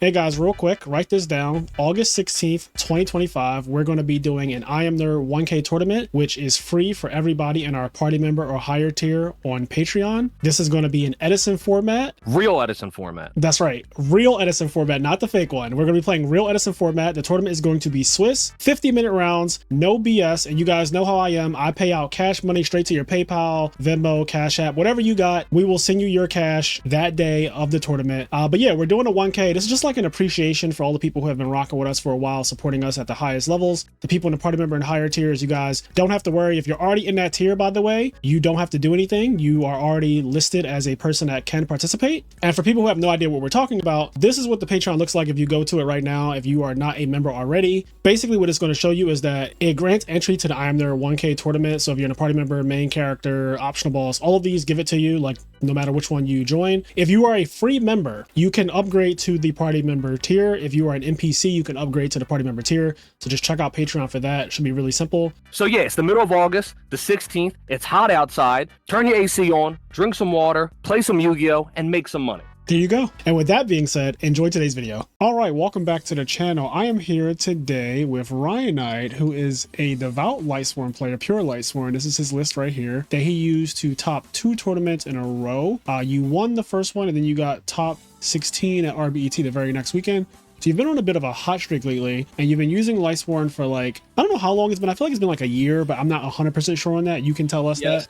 Hey guys, real quick, write this down. August 16th, 2025, we're going to be doing an IMNerd 1K tournament, which is free for everybody in our party member or higher tier on Patreon. This is going to be an Edison format. Real Edison format. That's right. Real Edison format, not the fake one. We're going to be playing real Edison format. The tournament is going to be Swiss, 50-minute rounds, no BS. And you guys know how I am. I pay out cash money straight to your PayPal, Venmo, Cash App, whatever you got. We will send you your cash that day of the tournament. But yeah, we're doing a 1K. This is just like an appreciation for all the people who have been rocking with us for a while, supporting us at the highest levels. The people in the party member and higher tiers, you guys don't have to worry. If you're already in that tier, by the way, you don't have to do anything. You are already listed as a person that can participate. And for people who have no idea what we're talking about, this is what the Patreon looks like if you go to it right now, if you are not a member already. Basically, what it's going to show you is that it grants entry to the IMNerd 1K tournament. So if you're in a party member, main character, optional boss, all of these give it to you, like no matter which one you join. If you are a free member, you can upgrade to the party member tier. If you are an NPC, you can upgrade to the party member tier. So just check out Patreon for that. It should be really simple. So yeah, it's the middle of August, the 16th. It's hot outside. Turn your AC on, drink some water, play some Yu-Gi-Oh, and make some money. There you go. And with that being said, enjoy today's video. All right, welcome back to the channel. I am here today with Ryanide, who is a devout Lightsworn player, pure Lightsworn. This is his list right here that he used to top 2 tournaments in a row. You won the first one, and then you got top 16 at RBET the very next weekend. So you've been on a bit of a hot streak lately, and you've been using Lightsworn for like, I don't know how long it's been. I feel like it's been like a year, but I'm not 100% sure on that. You can tell us that.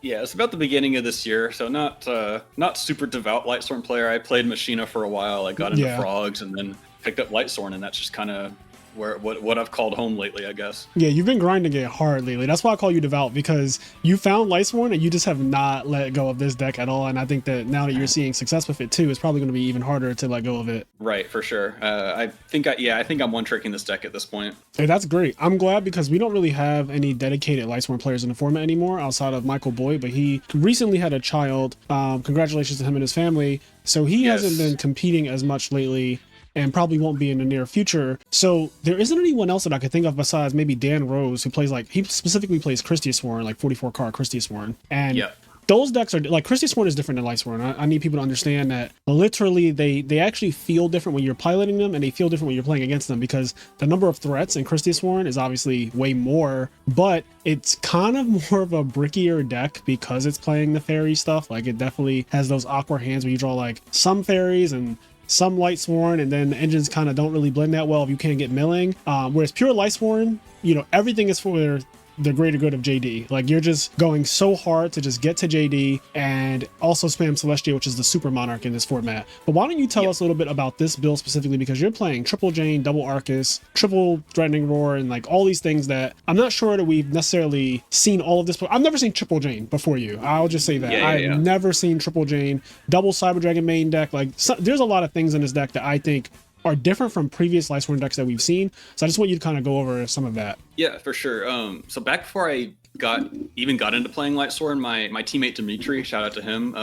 It's about the beginning of this year, so not super devout Lightsworn player. I played Machina for a while. I got into Frogs, and then picked up Lightsworn, and that's just kind of what I've called home lately, I guess. Yeah, you've been grinding it hard lately. That's why I call you devout, because you found Lightsworn and you just have not let go of this deck at all. And I think that now that you're seeing success with it too, it's probably going to be even harder to let go of it. Right, for sure. I think I'm one-tricking this deck at this point. Hey, that's great. I'm glad, because we don't really have any dedicated Lightsworn players in the format anymore outside of Michael Boyd, but he recently had a child. Congratulations to him and his family. So he hasn't been competing as much lately, and probably won't be in the near future. So there isn't anyone else that I could think of besides maybe Dan Rose, who plays he specifically plays Christiasworn, like 44 card Christiasworn. And those decks are like, Christiasworn is different than Lightsworn. I need people to understand that literally they actually feel different when you're piloting them, and they feel different when you're playing against them, because the number of threats in Christiasworn is obviously way more, but it's kind of more of a brickier deck because it's playing the fairy stuff. Like, it definitely has those awkward hands where you draw like some fairies and some Lightsworn, and then the engines kind of don't really blend that well if you can't get milling. Whereas pure Lightsworn, you know, everything is for the greater good of JD. Like, you're just going so hard to just get to JD, and also spam Celestia, which is the super monarch in this format. But why don't you tell us a little bit about this build specifically, because you're playing triple Jane, double Arcus, triple Threatening Roar, and like all these things that I'm not sure that we've necessarily seen all of this. I've never seen triple Jane before you. I'll just say that. I've never seen triple Jane, double Cyber Dragon main deck. Like, there's a lot of things in this deck that I think are different from previous Lightsworn decks that we've seen. So I just want you to kind of go over some of that. Yeah, for sure. So back before I got into playing Lightsworn, my teammate Dimitri, shout out to him,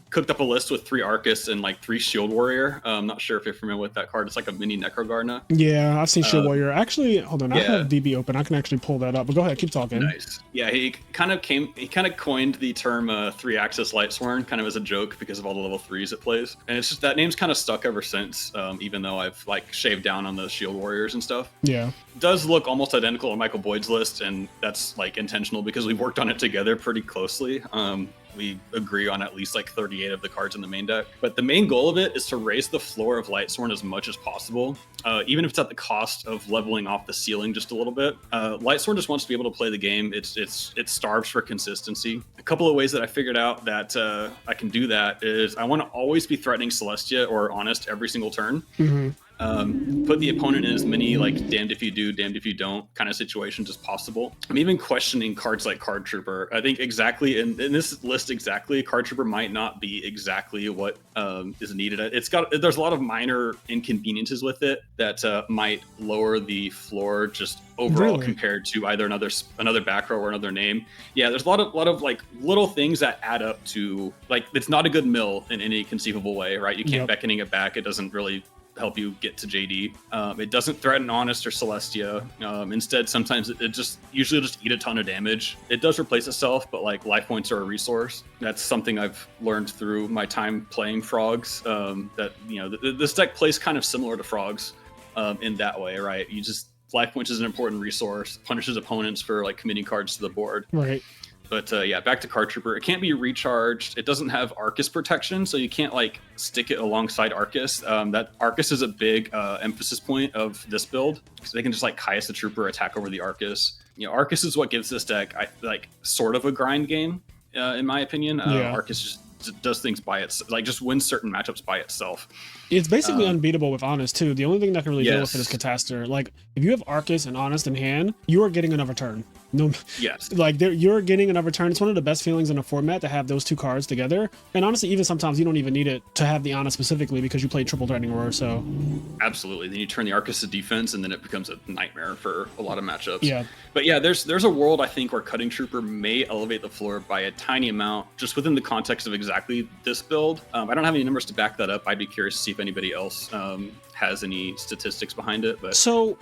cooked up a list with 3 Arcus and like 3 Shield Warrior. I'm not sure if you're familiar with that card. It's like a mini Necrogarna. Yeah, I've seen Shield Warrior. Actually, hold on, I have DB open. I can actually pull that up, but go ahead, keep talking. Nice. Yeah, he kind of coined the term 3-axis Lightsworn kind of as a joke because of all the level 3s it plays. And it's just, that name's kind of stuck ever since, even though I've like shaved down on the Shield Warriors and stuff. Yeah. It does look almost identical to Michael Boyd's list, and that's like intentional because we've worked on it together pretty closely. We agree on at least like 38 of the cards in the main deck. But the main goal of it is to raise the floor of Lightsworn as much as possible, even if it's at the cost of leveling off the ceiling just a little bit. Lightsworn just wants to be able to play the game. It starves for consistency. A couple of ways that I figured out that I can do that is I want to always be threatening Celestia or Honest every single turn. Put the opponent in as many like damned if you do, damned if you don't kind of situations as possible. I'm even questioning cards like Card Trooper. I think exactly in this list Card Trooper might not be exactly what is needed. There's a lot of minor inconveniences with it that might lower the floor just overall compared to either another back row or another name. Yeah, there's a lot of like little things that add up to, like, it's not a good mill in any conceivable way, right? You can't beckoning it back. It doesn't really help you get to JD. It doesn't threaten Honest or Celestia. Instead, sometimes it usually just eat a ton of damage. It does replace itself, but like life points are a resource. That's something I've learned through my time playing Frogs. That this deck plays kind of similar to Frogs in that way, right? You just life points is an important resource. Punishes opponents for like committing cards to the board. Right. But back to Card Trooper. It can't be recharged. It doesn't have Arcus protection, so you can't like stick it alongside Arcus. That Arcus is a big emphasis point of this build because they can just like Caius the Trooper attack over the Arcus. Arcus is what gives this deck sort of a grind game, in my opinion. Arcus just does things by itself, like just wins certain matchups by itself. It's basically unbeatable with Honest too. The only thing that can really deal with it is Catastor. Like if you have Arcus and Honest in hand, you are getting another turn. No, yes, like you're getting another turn. It's one of the best feelings in a format to have those two cards together. And honestly, even sometimes you don't even need it to have the Honest specifically because you play triple threatening roar. So absolutely, then you turn the Arcus to defense, and then it becomes a nightmare for a lot of matchups. Yeah, but yeah, there's a world I think where Cutting Trooper may elevate the floor by a tiny amount, just within the context of exactly this build. I don't have any numbers to back that up. I'd be curious to see if anybody else has any statistics behind it. But so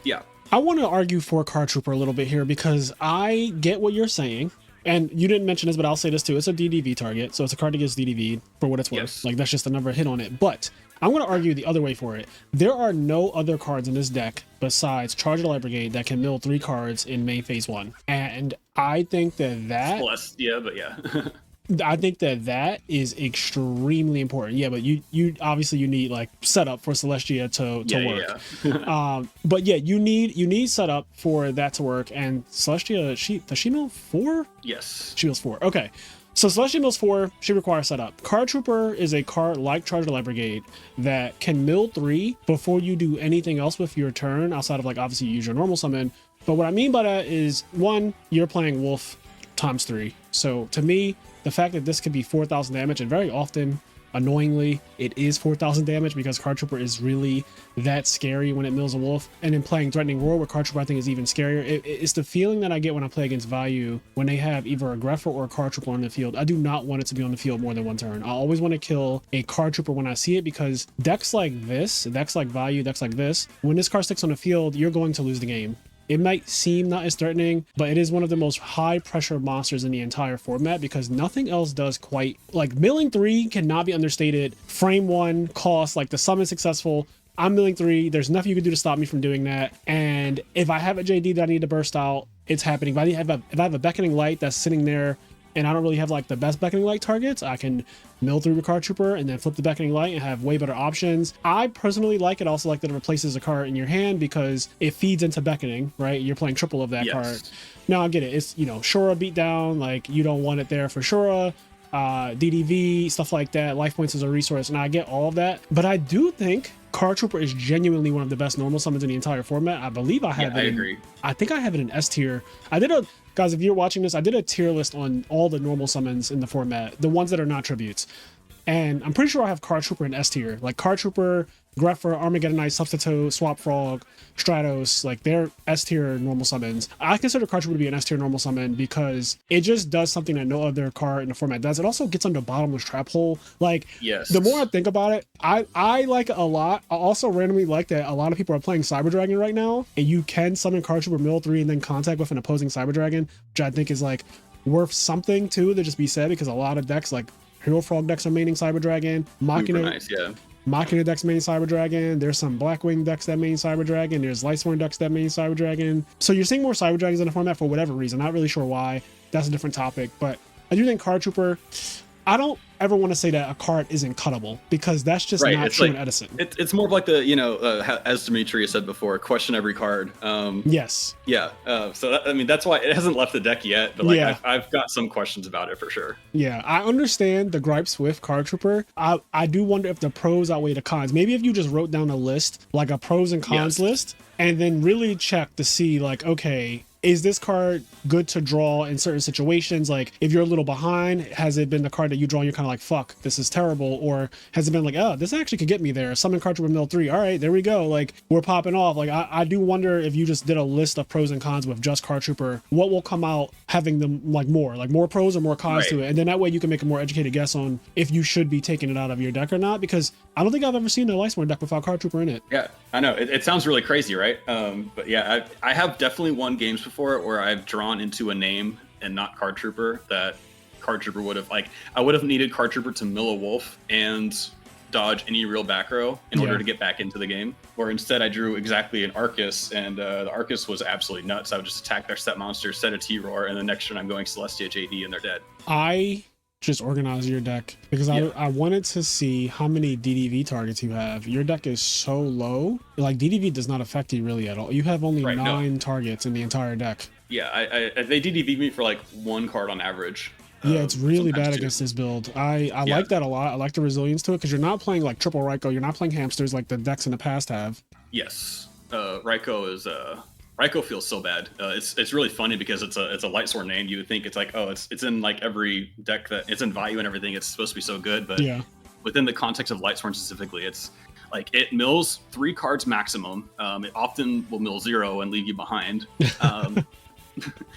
yeah. I want to argue for Card Trooper a little bit here because I get what you're saying. And you didn't mention this, but I'll say this too. It's a DDV target. So it's a card that gets DDV for what it's worth. Yes. Like that's just another hit on it. But I'm going to argue the other way for it. There are no other cards in this deck besides Charge the Light Brigade that can mill 3 cards in main phase 1. And I think that Plus, yeah. I think that is extremely important. Yeah, but you obviously you need like setup for Celestia to work. Yeah. But yeah, you need setup for that to work. And Celestia, does she mill 4? Yes. She mills 4. Okay. So Celestia mills 4, she requires setup. Card Trooper is a card like Charge the Light Brigade that can mill 3 before you do anything else with your turn outside of like obviously you use your normal summon. But what I mean by that is 1, you're playing Wolf times 3. So to me, the fact that this could be 4,000 damage, and very often, annoyingly, it is 4,000 damage because Card Trooper is really that scary when it mills a wolf. And in playing Threatening Roar with Card Trooper, I think is even scarier. It's the feeling that I get when I play against Value when they have either a Grepher or a Card Trooper on the field. I do not want it to be on the field more than 1 turn. I always want to kill a Card Trooper when I see it because decks like this, decks like Value, decks like this, when this card sticks on the field, you're going to lose the game. It might seem not as threatening, but it is one of the most high pressure monsters in the entire format because nothing else does quite like milling 3 cannot be understated. Frame 1 cost, like the summon successful. I'm milling 3. There's nothing you can do to stop me from doing that. And if I have a JD that I need to burst out, it's happening. But if I have a Beckoning Light that's sitting there and I don't really have like the best Beckoning Light targets, I can mill through a Card Trooper and then flip the Beckoning Light and have way better options. I personally like it also like that it replaces a card in your hand because it feeds into Beckoning, right? You're playing triple of that card. Now I get it. It's, Shura beat down, like you don't want it there for Shura. DDV, stuff like that. Life points is a resource, and I get all of that. But I do think Card Trooper is genuinely one of the best normal summons in the entire format. I believe I have it. I agree. I think I have it in S tier. Guys, if you're watching this, I did a tier list on all the normal summons in the format, the ones that are not tributes. And I'm pretty sure I have Card Trooper in S tier. Like Card Trooper, Grepher, Armageddonite, Substitute, Swap Frog, Stratos, like they're S tier normal summons. I consider Card Trooper to be an S tier normal summon because it just does something that no other card in the format does. It also gets under Bottomless Trap Hole. Like, the more I think about it, I like it a lot. I also randomly like that a lot of people are playing Cyber Dragon right now, and you can summon Card Trooper mill 3 and then contact with an opposing Cyber Dragon, which I think is like worth something too to just be said because a lot of decks like Hero Frog decks are maining Cyber Dragon. Machina decks main Cyber Dragon. There's some Blackwing decks that main Cyber Dragon. There's Lightsworn decks that main Cyber Dragon. So you're seeing more Cyber Dragons in the format for whatever reason. Not really sure why. That's a different topic. But I do think Card Trooper, I don't ever want to say that a card isn't cuttable because that's just not true in Edison. It's more of like the, as Demetria said before, question every card. Yes. Yeah. So that's why it hasn't left the deck yet, but I've got some questions about it for sure. Yeah, I understand the gripes with Card Trooper. I do wonder if the pros outweigh the cons. Maybe if you just wrote down a list, like a pros and cons list, and then really check to see like, okay, is this card good to draw in certain situations? Like if you're a little behind, has it been the card that you draw and you're kind of like, fuck, this is terrible? Or has it been like, oh, this actually could get me there. Summon Card Trooper mill 3. All right, there we go. Like we're popping off. Like I do wonder if you just did a list of pros and cons with just Card Trooper, what will come out having them like more pros or more cons to it. And then that way you can make a more educated guess on if you should be taking it out of your deck or not. Because I don't think I've ever seen a Lightsworn deck without Card Trooper in it. Yeah, I know. It sounds really crazy, right? But yeah, I have definitely won games before where I've drawn into a name and not Card Trooper that Card Trooper would have, like, I would have needed Card Trooper to mill a wolf and dodge any real back row in order to get back into the game. Or instead I drew exactly an Arcus, and the Arcus was absolutely nuts. I would just attack their set monster, set a T-Roar, and the next turn I'm going Celestia JD and they're dead. I just organized your deck because I wanted to see how many DDV targets you have. Your deck is so low. Like, DDV does not affect you really at all. You have only 9 targets in the entire deck. Yeah, they DDV me for like 1 card on average. Yeah, it's really bad against this build. I like that a lot. I like the resilience to it because you're not playing like triple Raikou. You're not playing hamsters like the decks in the past have. Yes, Raikou feels so bad. It's really funny because it's a Lightsworn name. You would think it's like, oh, it's in like every deck that it's in value and everything. It's supposed to be so good, but within the context of Lightsworn specifically, it's like it mills 3 cards maximum. It often will mill 0 and leave you behind.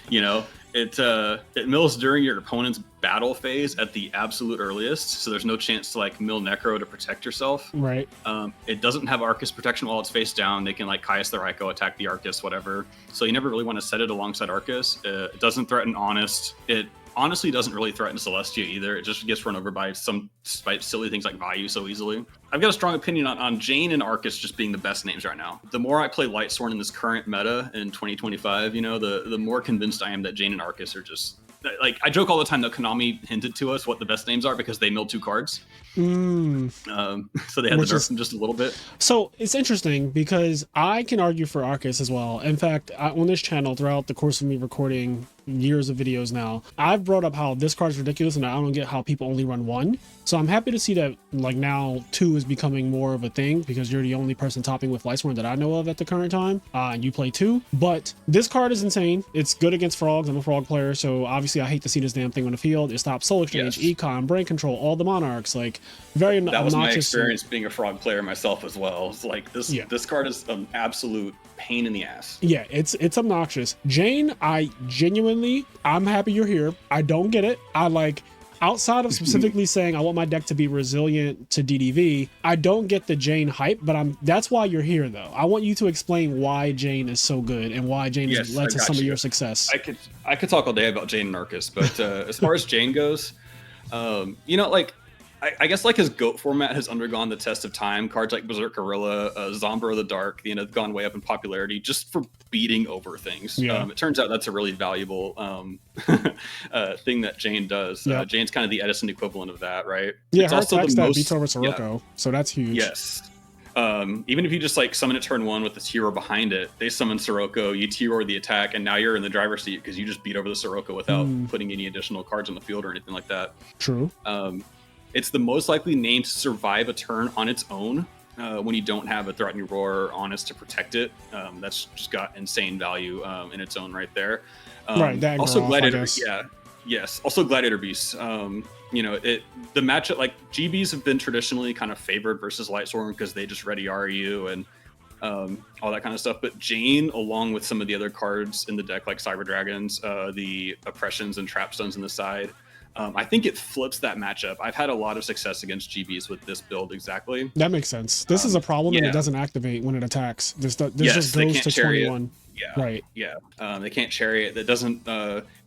You know, it mills during your opponent's battle phase at the absolute earliest, so there's no chance to like mill Necro to protect yourself. Right. It doesn't have Arcus protection while it's face down. They can like Caius the Raikou, attack the Arcus, whatever. So you never really want to set it alongside Arcus. It doesn't threaten Honest. It honestly doesn't really threaten Celestia either. It just gets run over by silly things like value so easily. I've got a strong opinion on Jane and Arcus just being the best names right now. The more I play Lightsworn in this current meta in 2025, you know, the more convinced I am that Jane and Arcus are just, like, I joke all the time that Konami hinted to us what the best names are because they mill 2 cards. So they had to nerf them just a little bit. So it's interesting because I can argue for Arcus as well. In fact, on this channel, throughout the course of me recording years of videos now, I've brought up how this card is ridiculous and I don't get how people only run 1. So I'm happy to see that like now 2 is becoming more of a thing because you're the only person topping with Lightsworn that I know of at the current time. And you play 2, but this card is insane. It's good against frogs. I'm a frog player, so obviously I hate to see this damn thing on the field. It stops Soul Exchange, Econ, Brain Control, all the Monarchs. Like, very that was my experience being a frog player myself as well. It's like this card is an absolute pain in the ass. Yeah, it's obnoxious. Jane, I'm happy you're here. I don't get it. I like, outside of specifically saying I want my deck to be resilient to DDV, I don't get the Jane hype, but that's why you're here though. I want you to explain why Jane is so good and why Jane has led to some of your success. I could talk all day about Jane and Arcus, but as far as Jane goes, you know, like, I guess like his GOAT format has undergone the test of time. Cards like Berserk Gorilla, Zombro the Dark, you know, have gone way up in popularity just for beating over things. It turns out that's a really valuable thing that Jane does. Jane's kind of the Edison equivalent of that, right? Yeah, it's also the most beats over Sirocco, so that's huge. Yes. Even if you just like summon it turn 1 with this hero behind it, they summon Sirocco, you T-Roar the attack, and now you're in the driver's seat because you just beat over the Sirocco without putting any additional cards on the field or anything like that. True. It's the most likely name to survive a turn on its own when you don't have a Threatening Roar or Honest to protect it. That's just got insane value in its own right there. Right. Also, Gladiator. Yes. Also, Gladiator Beasts. You know, the matchup, like GBs have been traditionally kind of favored versus Lightsworn because they just ready RU and all that kind of stuff. But Jane, along with some of the other cards in the deck, like Cyber Dragons, the Oppressions and Trapstones in the side, I think it flips that matchup. I've had a lot of success against GBs with this build exactly. That makes sense. This is a problem and it doesn't activate when it attacks. This just goes to 21. Yeah. Right. Yeah. They can't chariot. That doesn't.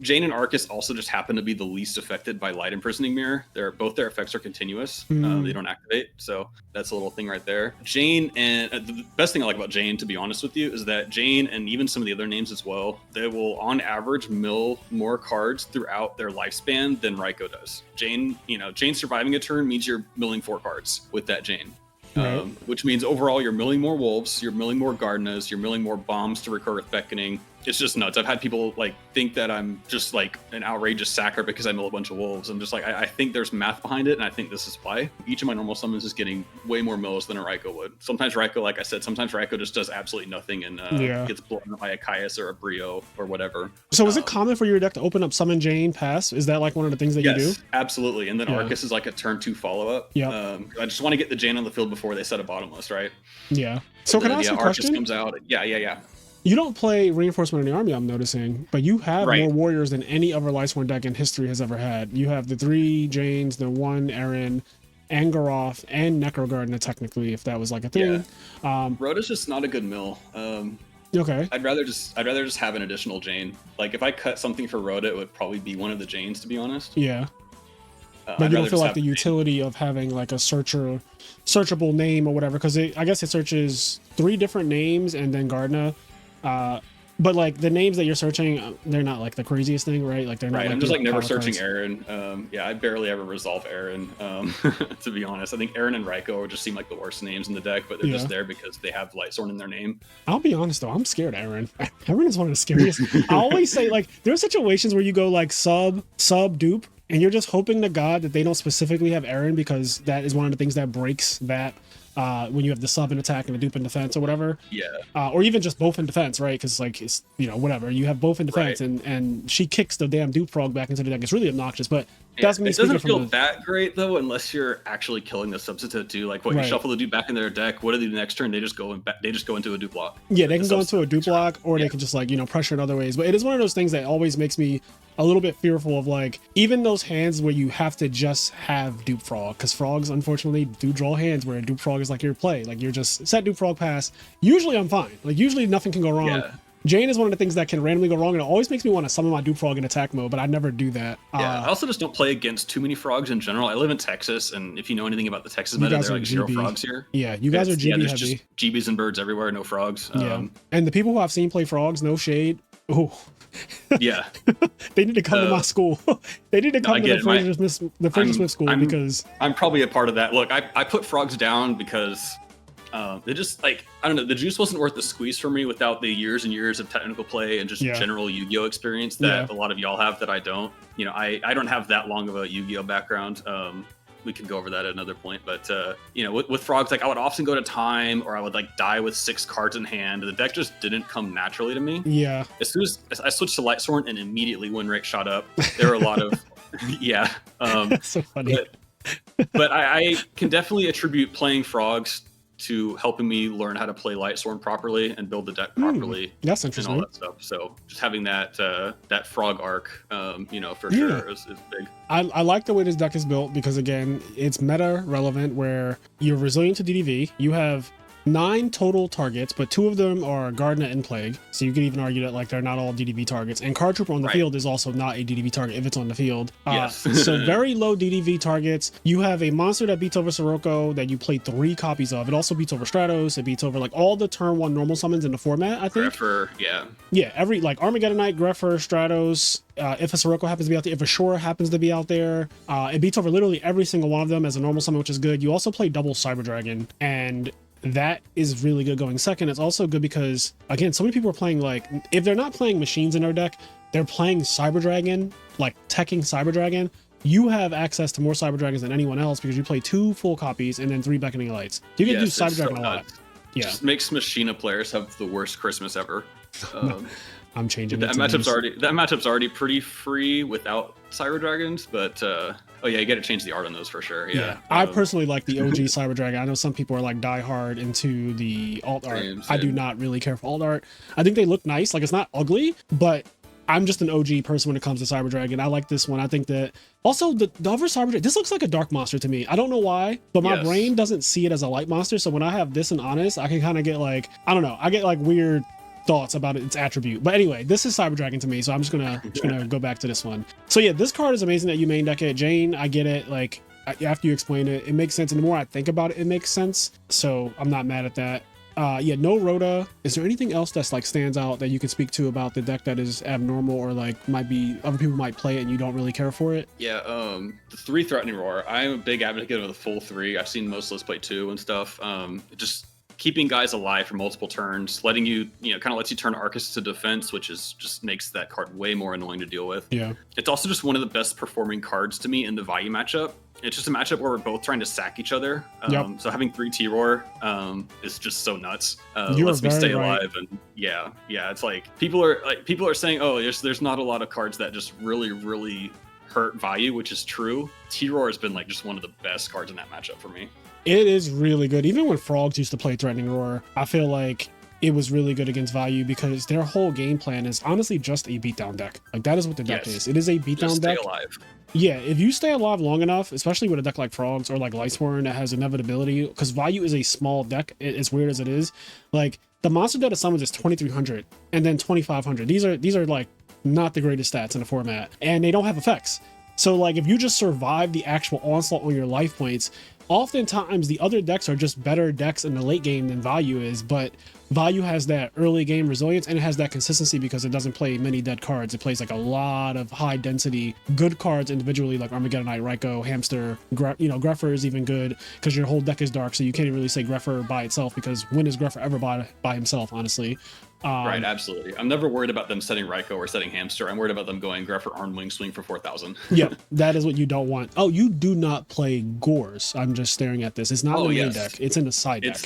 Jane and Arcus also just happen to be the least affected by Light Imprisoning Mirror. Both their effects are continuous. They don't activate. So that's a little thing right there. Jane and the best thing I like about Jane, to be honest with you, is that Jane and even some of the other names as well, they will on average mill more cards throughout their lifespan than Raikou does. Jane surviving a turn means you're milling 4 cards with that Jane. Right. Which means overall you're milling more wolves, you're milling more Gardenas, you're milling more bombs to recur with beckoning. It's just nuts. I've had people like think that I'm just like an outrageous sacker because I mill a bunch of wolves. I'm just like, I think there's math behind it, and I think this is why. Each of my normal summons is getting way more mills than a Raikou would. Sometimes Raikou, like I said, Raikou just does absolutely nothing and gets blown up by a Caius or a Brio or whatever. So is it common for your deck to open up Summon Jane pass? Is that like one of the things that you do? Absolutely. And then Arcus is like a turn 2 follow-up. Yeah. I just want to get the Jane on the field before they set a bottomless, right? Yeah. So can I ask you a question? Arcus comes out. Yeah. You don't play Reinforcement in the Army, I'm noticing, but you have more warriors than any other Lightsworn deck in history has ever had. You have the 3 Janes, the 1 Eren, Angaroth, and Necrogardna technically, if that was like a thing. Rhoda's just not a good mill. Okay. I'd rather just have an additional Jane. Like if I cut something for Rhoda, it would probably be one of the Janes, to be honest. Yeah. But you don't feel like the utility of having like a searchable name or whatever, because I guess it searches 3 different names and then Gardna. But like the names that you're searching, they're not like the craziest thing, right? Like they're not. Right. Like, I'm just like never searching cards. Aaron. Yeah, I barely ever resolve Aaron. To be honest, I think Aaron and Raiko just seem like the worst names in the deck, but they're just there because they have Lightsworn in their name. I'll be honest though, I'm scared of Aaron. Aaron is one of the scariest. I always say like there are situations where you go like sub dupe, and you're just hoping to God that they don't specifically have Aaron, because that is one of the things that breaks that. When you have the sub in attack and the dupe in defense or whatever, or even just both in defense, right? Because like it's whatever, you have both in defense, and she kicks the damn dupe frog back into the deck. It's really obnoxious, but that's me. It doesn't feel that great though, unless you're actually killing the substitute too. Like you shuffle the dupe back in their deck. What do they do next turn? They just go into a dupe block. Yeah, they can go into a dupe block, or they can just like pressure in other ways. But it is one of those things that always makes me a little bit fearful of like even those hands where you have to just have dupe frog, because frogs unfortunately do draw hands where a dupe frog is like your play. Like you're just set dupe frog pass. Usually I'm fine. Like usually nothing can go wrong. Yeah. Jane is one of the things that can randomly go wrong, and it always makes me want to summon my dupe frog in attack mode, but I never do that. I also just don't play against too many frogs in general. I live in Texas, and if you know anything about the Texas meta, there are like GB. 0 frogs here. Yeah, you guys are GB there's heavy. Just GBs and birds everywhere, no frogs. And the people who I've seen play frogs, no shade. Oh, yeah. They need to come to my school. They need to come to the Frazier Smith school, because I'm probably a part of that. Look, I put frogs down because they just like, I don't know, the juice wasn't worth the squeeze for me without the years and years of technical play and just general Yu-Gi-Oh experience that a lot of y'all have that I don't. I don't have that long of a Yu-Gi-Oh background. We can go over that at another point, but with frogs, like I would often go to time, or I would like die with 6 cards in hand. The deck just didn't come naturally to me. Yeah. As soon as I switched to Lightsworn, and immediately win rate shot up. There were a lot of That's so funny. But I can definitely attribute playing frogs to helping me learn how to play Lightsworn properly and build the deck properly. That's interesting. And all that stuff. So just having that frog arc, for sure is big. I like the way this deck is built, because again, it's meta relevant, where you're resilient to DDV. You have 9 total targets, but 2 of them are Gardna and Plague. So you could even argue that like they're not all DDV targets. And Card Trooper on the field is also not a DDV target if it's on the field. Yes. So very low DDV targets. You have a monster that beats over Sirocco that you play 3 copies of. It also beats over Stratos. It beats over like all the turn 1 normal summons in the format, I think. Greffer, yeah. Yeah, every like Armageddonite, Greffer, Stratos. If a Sirocco happens to be out there, if a Shore happens to be out there, it beats over literally every single one of them as a normal summon, which is good. You also play double Cyber Dragon, and that is really good going second. It's also good because, again, so many people are playing, like, if they're not playing machines in their deck, they're playing Cyber Dragon, like teching Cyber Dragon. You have access to more Cyber Dragons than anyone else because you play 2 full copies and then 3 Beckoning Lights. You can do Cyber Dragon a lot. Yeah. Just makes Machina players have the worst Christmas ever. I'm changing that matchup's already pretty free without Cyber Dragons, but you got to change the art on those for sure. Yeah. I personally like the OG Cyber Dragon. I know some people are like die hard into the alt art. Same. I do not really care for alt art. I think they look nice. Like, it's not ugly, but I'm just an OG person when it comes to Cyber Dragon. I like this one. I think that also the other Cyber Dragon, this looks like a dark monster to me. I don't know why, but my brain doesn't see it as a light monster. So when I have this in Honest, I can kind of get like, I don't know, I get like weird thoughts about its attribute. But anyway, this is Cyber Dragon to me, so I'm just gonna go back to this one. So yeah, this card is amazing that you main deck it. Jane, I get it. Like, after you explain it, it makes sense, and the more I think about it, it makes sense. So I'm not mad at that. No Rhoda. Is there anything else that's like stands out that you can speak to about the deck that is abnormal, or like might be other people might play it and you don't really care for it? The 3 Threatening Roar. I'm a big advocate of the full 3. I've seen most lists play 2 and stuff. Just keeping guys alive for multiple turns, letting you, kind of lets you turn Arcus to defense, which is just makes that card way more annoying to deal with. Yeah. It's also just one of the best performing cards to me in the value matchup. It's just a matchup where we're both trying to sack each other. So having 3 T-Roar is just so nuts. Lets me stay alive. And it's like people are saying, oh, there's not a lot of cards that just really, really hurt value, which is true. T-Roar has been like just one of the best cards in that matchup for me. It is really good. Even when Frogs used to play Threatening Roar, I feel like it was really good against Value because their whole game plan is honestly just a beatdown deck. Like that is what the deck is. It is a beatdown Just deck. stay alive. Yeah, if you stay alive long enough, especially with a deck like Frogs or like Lightsworn that has inevitability, because Value is a small deck, as weird as it is, like the monster that it summons is 2300 and then 2500. These are like not the greatest stats in the format, and they don't have effects. So like if you just survive the actual onslaught on your life points, oftentimes the other decks are just better decks in the late game than Value is, but Value has that early game resilience and it has that consistency because it doesn't play many dead cards. It plays like a lot of high density good cards individually, like Armageddonite, Raikou, Hamster, Greffer is even good because your whole deck is dark, so you can't even really say Greffer by itself because when is Greffer ever by himself, honestly? Right, absolutely. I'm never worried about them setting Raikou or setting Hamster. I'm worried about them going Greffer Arm Wing Swing for 4,000. Yeah, that is what you don't want. Oh, you do not play Gores. I'm just staring at this. It's not in the main deck. It's in the side deck.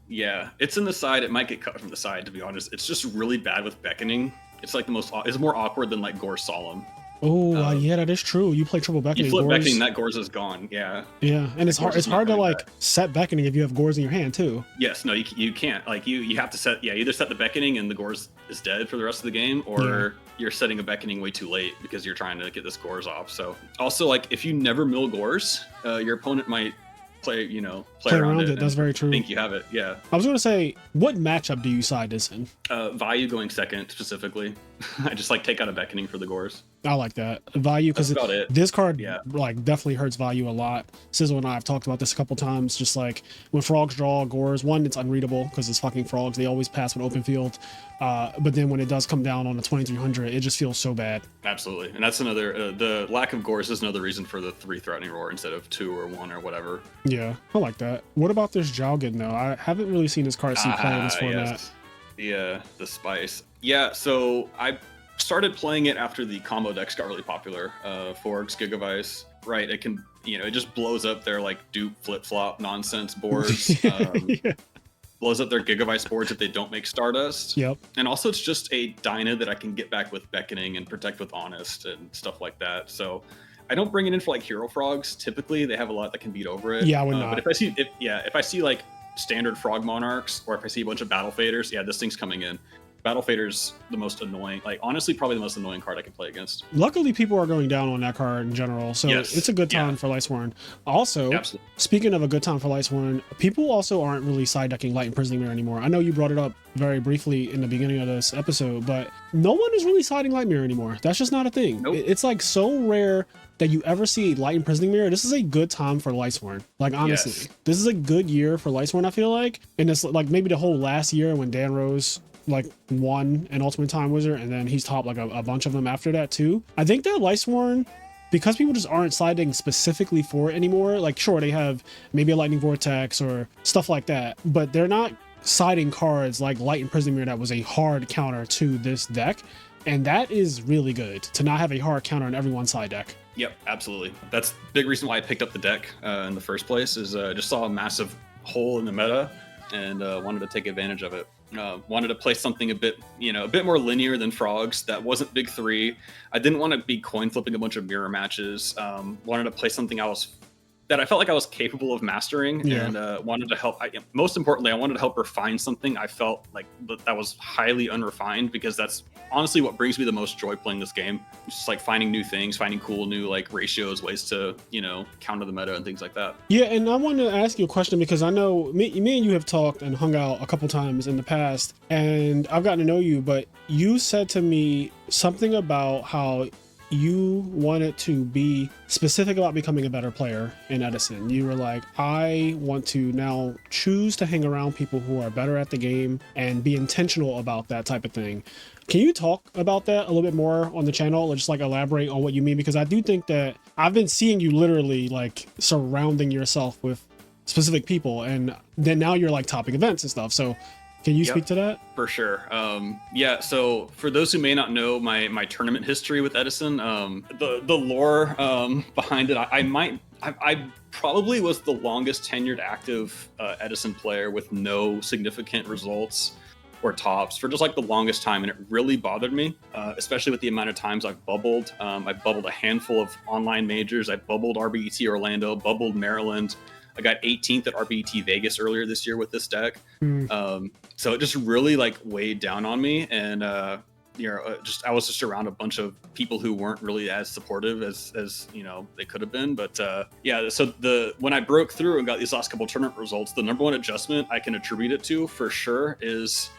Yeah, it's in the side. It might get cut from the side, to be honest. It's just really bad with Beckoning. It's like it's more awkward than like Gore Solemn. Oh, yeah, that is true. You play triple Beckoning. You flip Beckoning, that Gores is gone. Yeah. Yeah, and it's hard. It's hard to like set Beckoning if you have Gores in your hand too. Yes, no, you can't. Like you have to set. Yeah, either set the Beckoning and the Gores is dead for the rest of the game, or you're setting a Beckoning way too late because you're trying to get this Gores off. So also like if you never mill Gores, your opponent might play around it. That's very true. Think you have it. Yeah. I was gonna say, what matchup do you side this in? Value going second specifically. I just like take out a Beckoning for the Gores. I like that. Value, because this card like definitely hurts Value a lot. Sizzle and I have talked about this a couple times. Just like when Frogs draw Gores, one, it's unreadable because it's fucking Frogs. They always pass with open field. But then when it does come down on the 2300, it just feels so bad. Absolutely. And that's another, the lack of Gores is another reason for the 3 Threatening Roar instead of 2 or 1 or whatever. Yeah, I like that. What about this Jowgen though? I haven't really seen this card see play in this format. Yes. The Spice. Yeah, so I started playing it after the combo decks got really popular. Forks, Gigavice, right? It can, it just blows up their like dupe flip-flop nonsense boards. Blows up their Gigavice boards if they don't make Stardust. Yep. And also it's just a Dyna that I can get back with Beckoning and protect with Honest and stuff like that. So I don't bring it in for like Hero Frogs. Typically they have a lot that can beat over it. Yeah, I would not. But if I see like standard Frog Monarchs, or if I see a bunch of Battle Faders, this thing's coming in. Battle Fader's the most annoying, like honestly probably the most annoying card I can play against. Luckily people are going down on that card in general, so it's a good time for Lightsworn. Also, speaking of a good time for Lightsworn, people also aren't really side decking Light Imprisoning Mirror anymore. I know you brought it up very briefly in the beginning of this episode, but no one is really siding Light Mirror anymore. That's just not a thing. Nope. It's like so rare that you ever see Light Imprisoning Mirror. This is a good time for Lightsworn. Like honestly, this is a good year for Lightsworn, I feel like. And it's like maybe the whole last year when Dan Rose like won an Ultimate Time Wizard, and then he's topped like a bunch of them after that too. I think that Lightsworn, because people just aren't siding specifically for it anymore, like sure they have maybe a Lightning Vortex or stuff like that, but they're not siding cards like Light Imprisoning Mirror that was a hard counter to this deck, and that is really good to not have a hard counter in everyone's side deck. Yep, absolutely. That's the big reason why I picked up the deck in the first place, is just saw a massive hole in the meta and wanted to take advantage of it. Wanted to play something a bit more linear than Frogs that wasn't big 3. I didn't want to be coin flipping a bunch of mirror matches. Wanted to play something that I felt like I was capable of mastering, and wanted to help. Most importantly, I wanted to help refine something I felt like that was highly unrefined, because that's honestly what brings me the most joy playing this game. It's just like finding new things, finding cool new like ratios, ways to counter the meta and things like that. Yeah, and I wanted to ask you a question because I know me and you have talked and hung out a couple times in the past, and I've gotten to know you, but you said to me something about how you wanted to be specific about becoming a better player in Edison. You were like, I want to now choose to hang around people who are better at the game and be intentional about that type of thing. Can you talk about that a little bit more on the channel, or just like elaborate on what you mean? Because I do think that I've been seeing you literally like surrounding yourself with specific people, and then now you're like topping events and stuff. So can you speak to that? For sure. So for those who may not know my tournament history with Edison, the lore behind it, I probably was the longest tenured active Edison player with no significant results or tops for just like the longest time, and it really bothered me, especially with the amount of times I've bubbled. I've bubbled a handful of online majors. I bubbled RBET Orlando, bubbled Maryland. I got 18th at RBT Vegas earlier this year with this deck. Mm. So it just really like weighed down on me, and I was just around a bunch of people who weren't really as supportive as they could have been. But so when I broke through and got these last couple tournament results, the number one adjustment I can attribute it to for sure is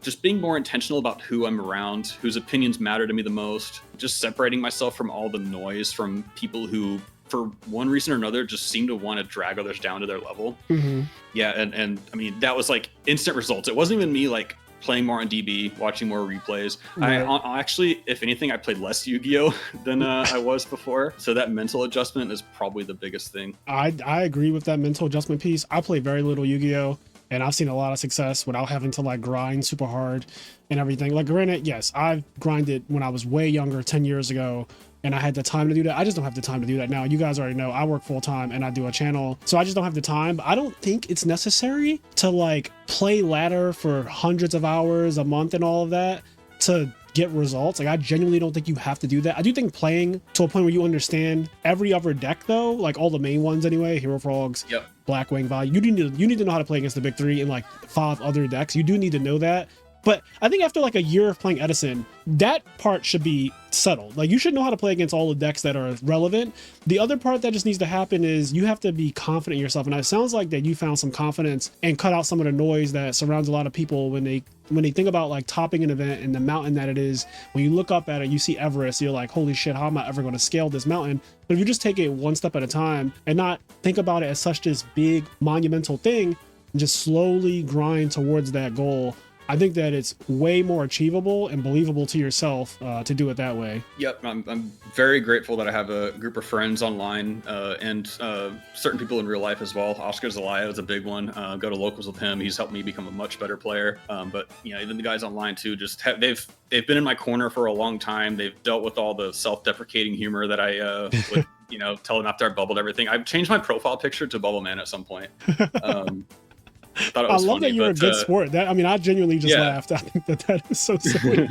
just being more intentional about who I'm around, whose opinions matter to me the most, just separating myself from all the noise from people who, for one reason or another, just seem to want to drag others down to their level. Mm-hmm. Yeah, and I mean, that was like instant results. It wasn't even me like playing more on DB, watching more replays. Right. I actually, if anything, I played less Yu-Gi-Oh than I was before. So that mental adjustment is probably the biggest thing. I agree with that mental adjustment piece. I play very little Yu-Gi-Oh, and I've seen a lot of success without having to like grind super hard and everything. Like granted, yes, I've grinded when I was way younger, 10 years ago, and I had the time to do that. I just don't have the time to do that now. You guys already know I work full time and I do a channel, so I just don't have the time. But I don't think it's necessary to like play ladder for hundreds of hours a month and all of that to get results. Like I genuinely don't think you have to do that. I do think playing to a point where you understand every other deck though, like all the main ones anyway, Hero Frogs, Yep. Blackwing, Value, you need to know how to play against the big three and like 5 other decks. You do need to know that. But I think after like a year of playing Edison, that part should be settled. Like you should know how to play against all the decks that are relevant. The other part that just needs to happen is you have to be confident in yourself. And it sounds like that you found some confidence and cut out some of the noise that surrounds a lot of people when they think about like topping an event and the mountain that it is. When you look up at it, you see Everest, you're like, holy shit, how am I ever going to scale this mountain? But if you just take it one step at a time and not think about it as such this big monumental thing and just slowly grind towards that goal, I think that it's way more achievable and believable to yourself to do it that way. Yep, I'm very grateful that I have a group of friends online and certain people in real life as well. Oscar Zelaya is a big one. Go to locals with him. He's helped me become a much better player. But even the guys online too, just they've been in my corner for a long time. They've dealt with all the self-deprecating humor that I would tell them after I bubbled everything. I've changed my profile picture to Bubble Man at some point. I love that you're a good sport. That I genuinely just laughed. I think that is so silly.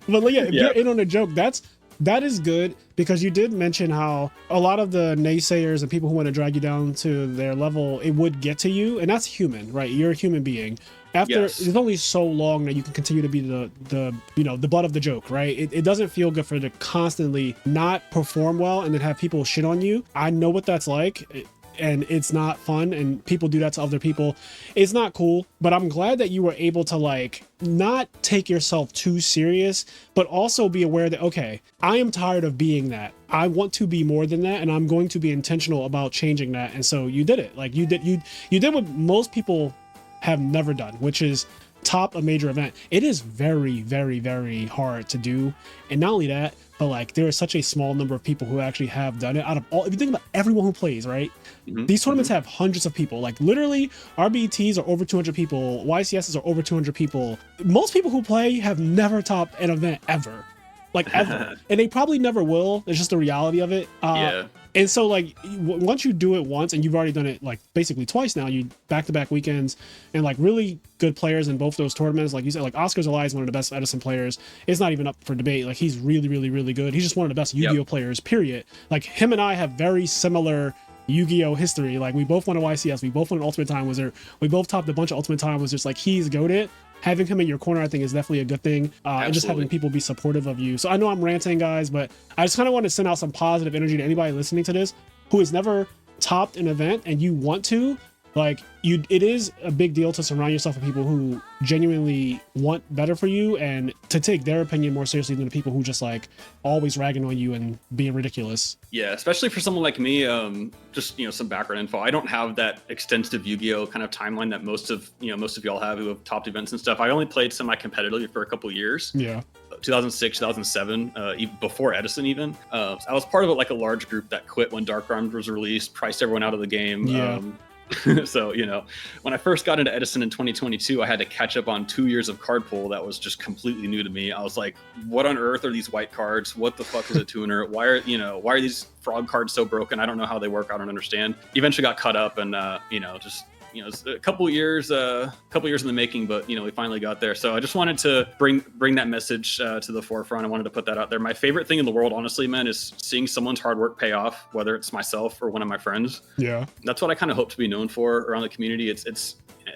But yeah, if you're in on a joke, that is good, because you did mention how a lot of the naysayers and people who want to drag you down to their level, it would get to you, and that's human, right? You're a human being. After it's only so long that you can continue to be the butt of the joke, right? It doesn't feel good for to constantly not perform well and then have people shit on you. I know what that's like. And it's not fun, and people do that to other people. It's not cool, but I'm glad that you were able to like not take yourself too serious, but also be aware that, okay, I am tired of being that. I want to be more than that, and I'm going to be intentional about changing that. And so you did it. Like you did what most people have never done, which is top a major event. It is very, very, very hard to do. And not only that, but like there is such a small number of people who actually have done it. Out of all, if you think about everyone who plays, right? Mm-hmm. These tournaments have hundreds of people. Like literally, RBTs are over 200 people. YCSs are over 200 people. Most people who play have never topped an event ever. Like ever. And they probably never will. It's just the reality of it. And so like once you do it once, and you've already done it like basically twice now, you back-to-back weekends, and like really good players in both those tournaments. Like you said, like Oscar Zelaya is one of the best Edison players. It's not even up for debate. Like he's really, really, really good. He's just one of the best Yu-Gi-Oh players, period. Like him and I have very similar Yu-Gi-Oh history. Like we both won a YCS, we both won an Ultimate Time Wizard, we both topped a bunch of Ultimate Time Wizards. Like he's goated. Having him in your corner, I think, is definitely a good thing. And just having people be supportive of you. So I know I'm ranting, guys, but I just kind of want to send out some positive energy to anybody listening to this who has never topped an event and you want to. Like it is a big deal to surround yourself with people who genuinely want better for you, and to take their opinion more seriously than the people who just like always ragging on you and being ridiculous. Yeah, especially for someone like me. Just some background info. I don't have that extensive Yu-Gi-Oh kind of timeline that most of y'all have who have topped events and stuff. I only played semi-competitively for a couple of years. Yeah. 2006, 2007, even before Edison even. I was part of like a large group that quit when Dark Armed was released, priced everyone out of the game. Yeah. So, when I first got into Edison in 2022, I had to catch up on 2 years of card pool that was just completely new to me. I was like, what on earth are these white cards? What the fuck is a tuner? Why are these frog cards so broken? I don't know how they work. I don't understand. Eventually got caught up and, just you know, it's a couple years in the making, but you know, we finally got there. So I just wanted to bring that message to the forefront. I wanted to put that out there. My favorite thing in the world, honestly, man, is seeing someone's hard work pay off, whether it's myself or one of my friends. Yeah, that's what I kind of hope to be known for around the community. It's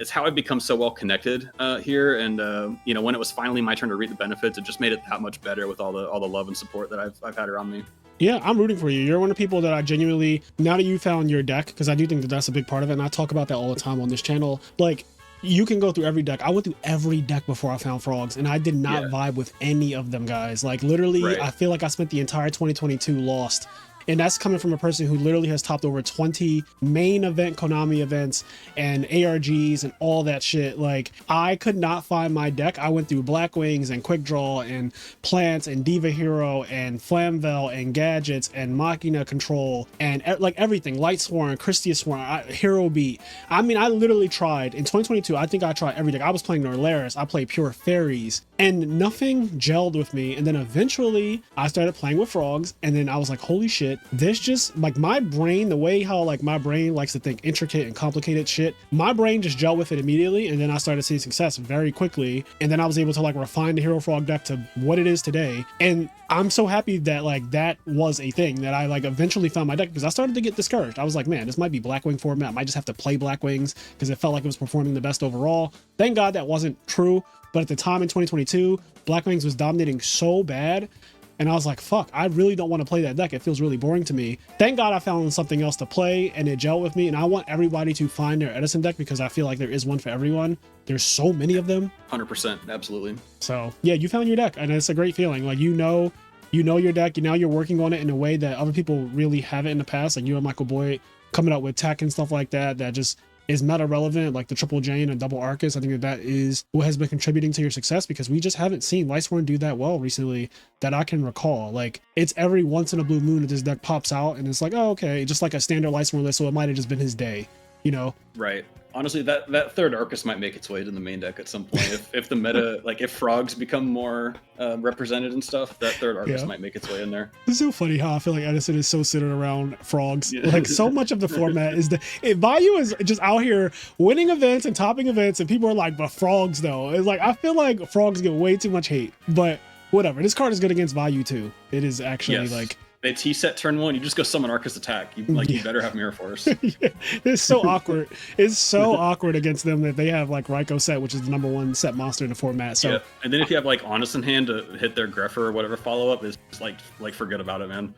how I've become so well connected here, and you know, when it was finally my turn to reap the benefits, it just made it that much better with all the love and support that I've had around me. Yeah, I'm rooting for you. You're one of the people that I genuinely, now that you found your deck, because I do think that that's a big part of it, and I talk about that all the time on this channel. Like, you can go through every deck. I went through every deck before I found frogs, and I did not vibe with any of them, guys. Like, literally, I feel like I spent the entire 2022 lost. And that's coming from a person who literally has topped over 20 main event Konami events and ARGs and all that shit. Like, I could not find my deck. I went through Black Wings and Quick Draw and Plants and Diva Hero and Flamvel and Gadgets and Machina Control and like everything. Lightsworn, Christia Sworn, Hero Beat. I mean, I literally tried. In 2022, I think I tried every deck. I was playing Norlaris. I played Pure Fairies. And nothing gelled with me. And then eventually, I started playing with frogs. And then I was like, holy shit. This just, like, my brain, the way how like my brain likes to think intricate and complicated shit, my brain just gelled with it immediately, and then I started seeing success very quickly, and then I was able to like refine the Hero Frog deck to what it is today. And I'm so happy that like that was a thing, that I like eventually found my deck, because I started to get discouraged. I was like, man, this might be Blackwing format. I might just have to play Blackwings because it felt like it was performing the best overall. Thank God that wasn't true. But at the time in 2022, Blackwings was dominating so bad, and I was like, fuck, I really don't want to play that deck. It feels really boring to me. Thank God I found something else to play, and it gelled with me. And I want everybody to find their Edison deck, because I feel like there is one for everyone. There's so many of them. 100%, absolutely. So yeah, you found your deck, and it's a great feeling. Like, you know your deck. Now you're working on it in a way that other people really haven't in the past. Like you and Michael Boyd coming up with tech and stuff like that, that just is meta relevant, like the Triple Jane and Double Arcus. I think that is what has been contributing to your success, because we just haven't seen Lightsworn do that well recently that I can recall. Like, it's every once in a blue moon that this deck pops out, and it's like, oh, okay, just like a standard Lightsworn list, so it might have just been his day, you know? Right. Honestly, that third Arcus might make its way to the main deck at some point. If the meta, like if frogs become more represented and stuff, that third Arcus might make its way in there. It's so funny how I feel like Edison is so centered around frogs. Yeah. Like, so much of the format is Vayu is just out here winning events and topping events, and people are like, but frogs though. It's like, I feel like frogs get way too much hate, but whatever. This card is good against Vayu too. It is actually like, they T-set turn one, you just go summon Arcus attack. You better have Mirror Force. Yeah, it's so awkward. It's so awkward against them that they have like Raikou set, which is the #1 set monster in the format. So and then if you have like Honest in hand to hit their Greffer or whatever follow-up, is like forget about it, man.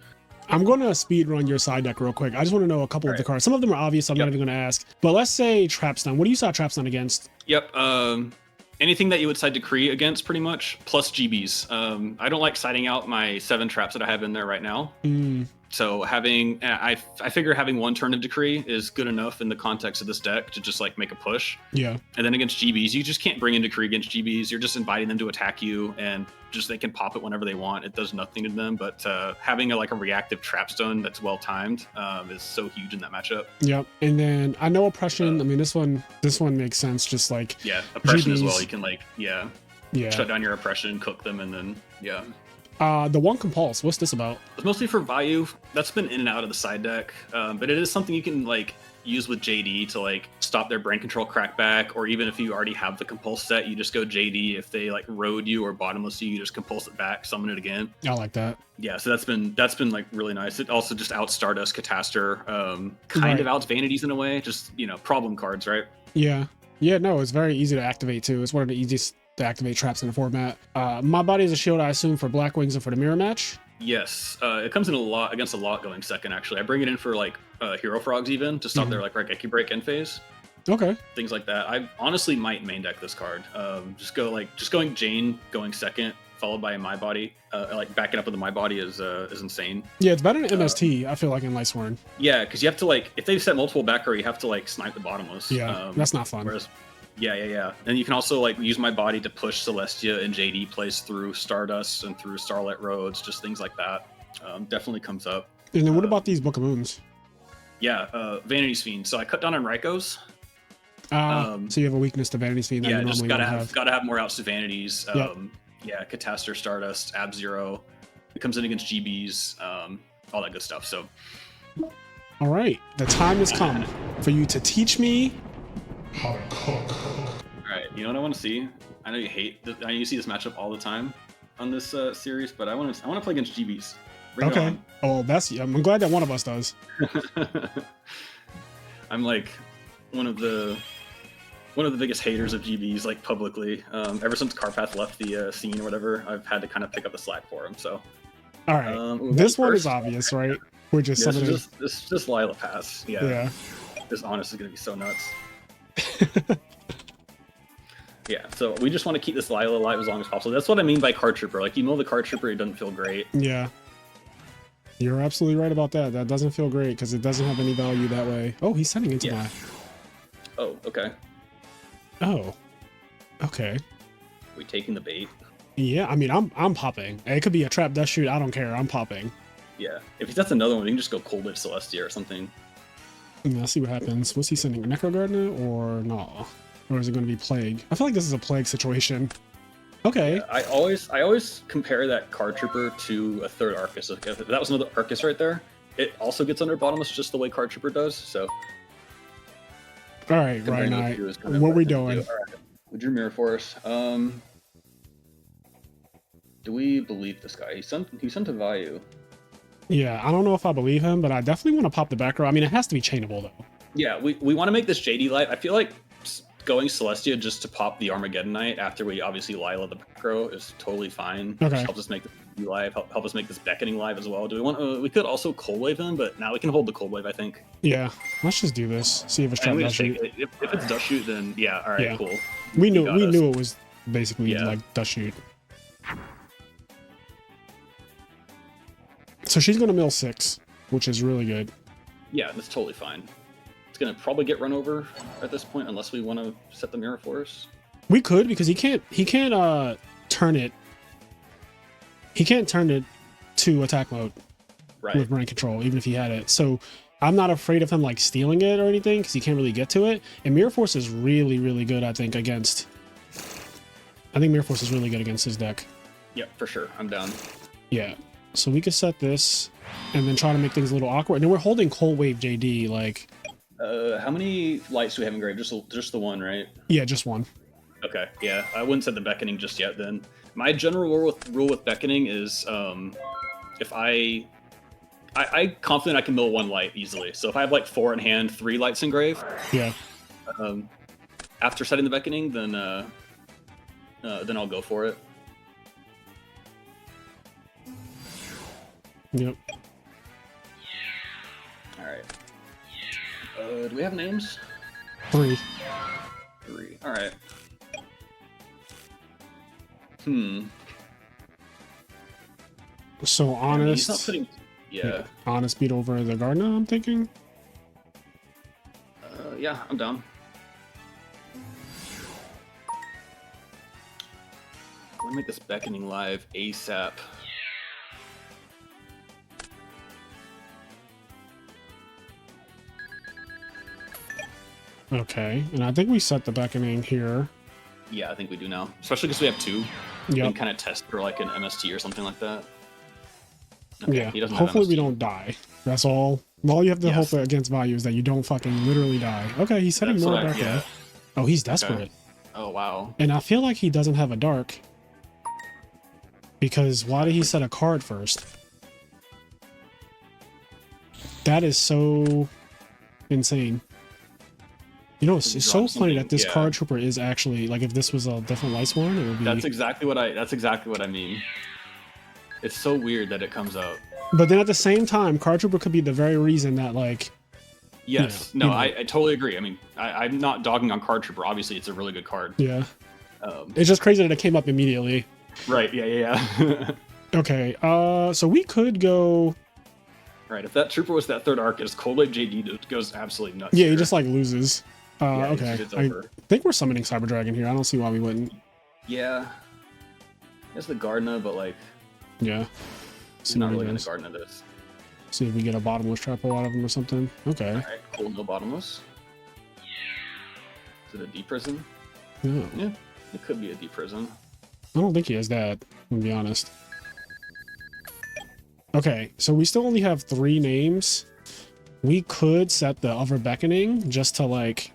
I'm going to speed run your side deck real quick. I just want to know a couple of the cards. Some of them are obvious, so I'm not even going to ask. But let's say Trapstun. What do you side Trapstun against? Yep. Anything that you would side Decree against, pretty much, plus GBs. I don't like siding out my 7 traps that I have in there right now. So I figure having 1 turn of Decree is good enough in the context of this deck to just like make a push. Yeah. And then against GBs, you just can't bring in Decree against GBs. You're just inviting them to attack you, and just they can pop it whenever they want. It does nothing to them. But having a reactive Trapstone that's well timed is so huge in that matchup. Yep. And then I know Oppression. I mean, this one makes sense. Just like Oppression GBs. As well. You can shut down your Oppression, cook them, and then the one Compulse, what's this about? It's mostly for Vayu. That's been in and out of the side deck, but it is something you can use with JD to stop their brain control crackback, or even if you already have the Compulse set, you just go JD. If they road you or bottomless you just Compulse it back, summon it again. I like that. Yeah, so that's been really nice. It also just outs Stardust, Catastor, kind of outs Vanities in a way, just problem cards, right? Yeah, no, it's very easy to activate too. It's one of the easiest to activate traps in the format. My Body is a Shield, I assume, for Black Wings and for the mirror match. Yes, it comes in against a lot going second. Actually, I bring it in for Hero Frogs even to stop their Raigeki break end phase. Okay, things like that. I honestly might main deck this card. Just going Jane going second, followed by My Body. Backing up with the My Body is insane. Yeah, it's better than MST. I feel like in Lightsworn. Yeah, because you have to if they set multiple back row, you have to snipe the bottomless. Yeah, that's not fun. Whereas, yeah. And you can also use My Body to push Celestia and JD plays through Stardust and through Starlight Roads, just things like that. Definitely comes up. And then what about these Book of Moons? Yeah, Vanity's Fiend. So I cut down on Raikous. So you have a weakness to Vanity's Fiend. Yeah, just gotta have more outs to Vanities. Yeah, Catastor, Stardust, Ab-Zero. It comes in against GBs, all that good stuff. So, all right, the time has come for you to teach me Alright, you know what I want to see? I know you hate I know you see this matchup all the time on this series, but I want to play against GBs. Bring it Okay. on. Oh, I'm glad that one of us does. I'm like one of the biggest haters of GBs, like publicly. Ever since Carpath left the scene or whatever, I've had to kind of pick up the slack for him. So, All right, this one is obvious, right? We're just yeah, summoning. this is just Lila pass. Yeah. Yeah. This honest is gonna be so nuts. Yeah, so we just want to keep this Lila alive as long as possible. That's what I mean by card trooper. Like, the card trooper, it doesn't feel great. Yeah. You're absolutely right about that. That doesn't feel great because it doesn't have any value that way. Oh, he's sending into my. Oh, okay. Oh. Okay. We taking the bait? Yeah, I mean, I'm popping. It could be a trap dust shoot. I don't care. I'm popping. Yeah. If that's another one, we can just go Cold Wave Celestia or something. Yeah, let's see what happens. What's he sending? A Necro Gardener or no? Or is it going to be Plague? I feel like this is a Plague situation. Okay. Yeah, I always compare that card trooper to a third Arcus. If that was another Arcus right there, it also gets under Bottomless just the way card trooper does. So. All right, Ryanide. What we doing? All right. Would you Mirror Force? Do we believe this guy? He sent a Vayu. Yeah, I don't know if I believe him, but I definitely want to pop the back row. I mean, it has to be chainable though. Yeah, we want to make this JD light. I feel like going Celestia just to pop the Armageddon Knight after we obviously Lila the back row is totally fine. Okay. Just helps us make the live, help us make this beckoning live as well. Do we want? We could also Cold Wave him, but now we can hold the Cold Wave. I think. Yeah, let's just do this. See if it's trap dust shoot. If it's dust shoot, then yeah, all right, Yeah. cool. We knew it was basically like dust shoot. So she's gonna mill 6, which is really good. Yeah, that's totally fine. It's gonna probably get run over at this point unless we want to set the Mirror Force. We could because he can't turn it. He can't turn it to attack mode with brain control, even if he had it. So I'm not afraid of him like stealing it or anything because he can't really get to it. And Mirror Force is really, really good, I think, against. I think Mirror Force is really good against his deck. Yep, for sure. I'm down. Yeah. So we could set this and then try to make things a little awkward. And we're holding Cold Wave JD, like. How many lights do we have engraved? Just the one, right? Yeah, just one. Okay, yeah. I wouldn't set the beckoning just yet then. My general rule with beckoning is if I'm confident I can mill 1 light easily. So if I have like 4 in hand, 3 lights engraved. Yeah. After setting the beckoning, then I'll go for it. Yep. All right. Do we have names? 3. 3. All right. So honest. He's not putting. Yeah. Honest beat over the Gardener, I'm thinking. Yeah, I'm down. I want to make this beckoning live ASAP. Okay, and I think we set the beckoning here. Yeah, I think we do now. Especially because we have 2. We Yep. can kind of test for like an MST or something like that. Okay, Yeah. he doesn't have Hopefully we MST. don't die. That's all. All you have to hope against value is that you don't fucking literally die. Okay, he's setting That's more what back yeah. row. Oh, he's desperate. Okay. Oh, wow. And I feel like he doesn't have a dark. Because why did he set a card first? That is so insane. You know, it's so funny that this card trooper is actually like if this was a different Lightsworn, it would be. That's exactly what I mean. It's so weird that it comes out. But then at the same time, card trooper could be the very reason that like. Yes. I totally agree. I mean, I'm not dogging on card trooper. Obviously, it's a really good card. Yeah. It's just crazy that it came up immediately. Right. Yeah. Okay. So we could go. Right. If that trooper was that third Arcus, Cold Wave JD goes absolutely nuts. Yeah, he just like loses. Okay. It's I over. think we're summoning Cyber Dragon here. I don't see why we wouldn't. Yeah. It's the Gardener, but like. Yeah. He's not really gonna Gardener this. See if we get a bottomless trapple out of him or something. Okay. Alright, cool, no bottomless. Is it a deep prison? No. Yeah, it could be a deep prison. I don't think he has that, to be honest. Okay, so we still only have 3 names. We could set the other beckoning just to like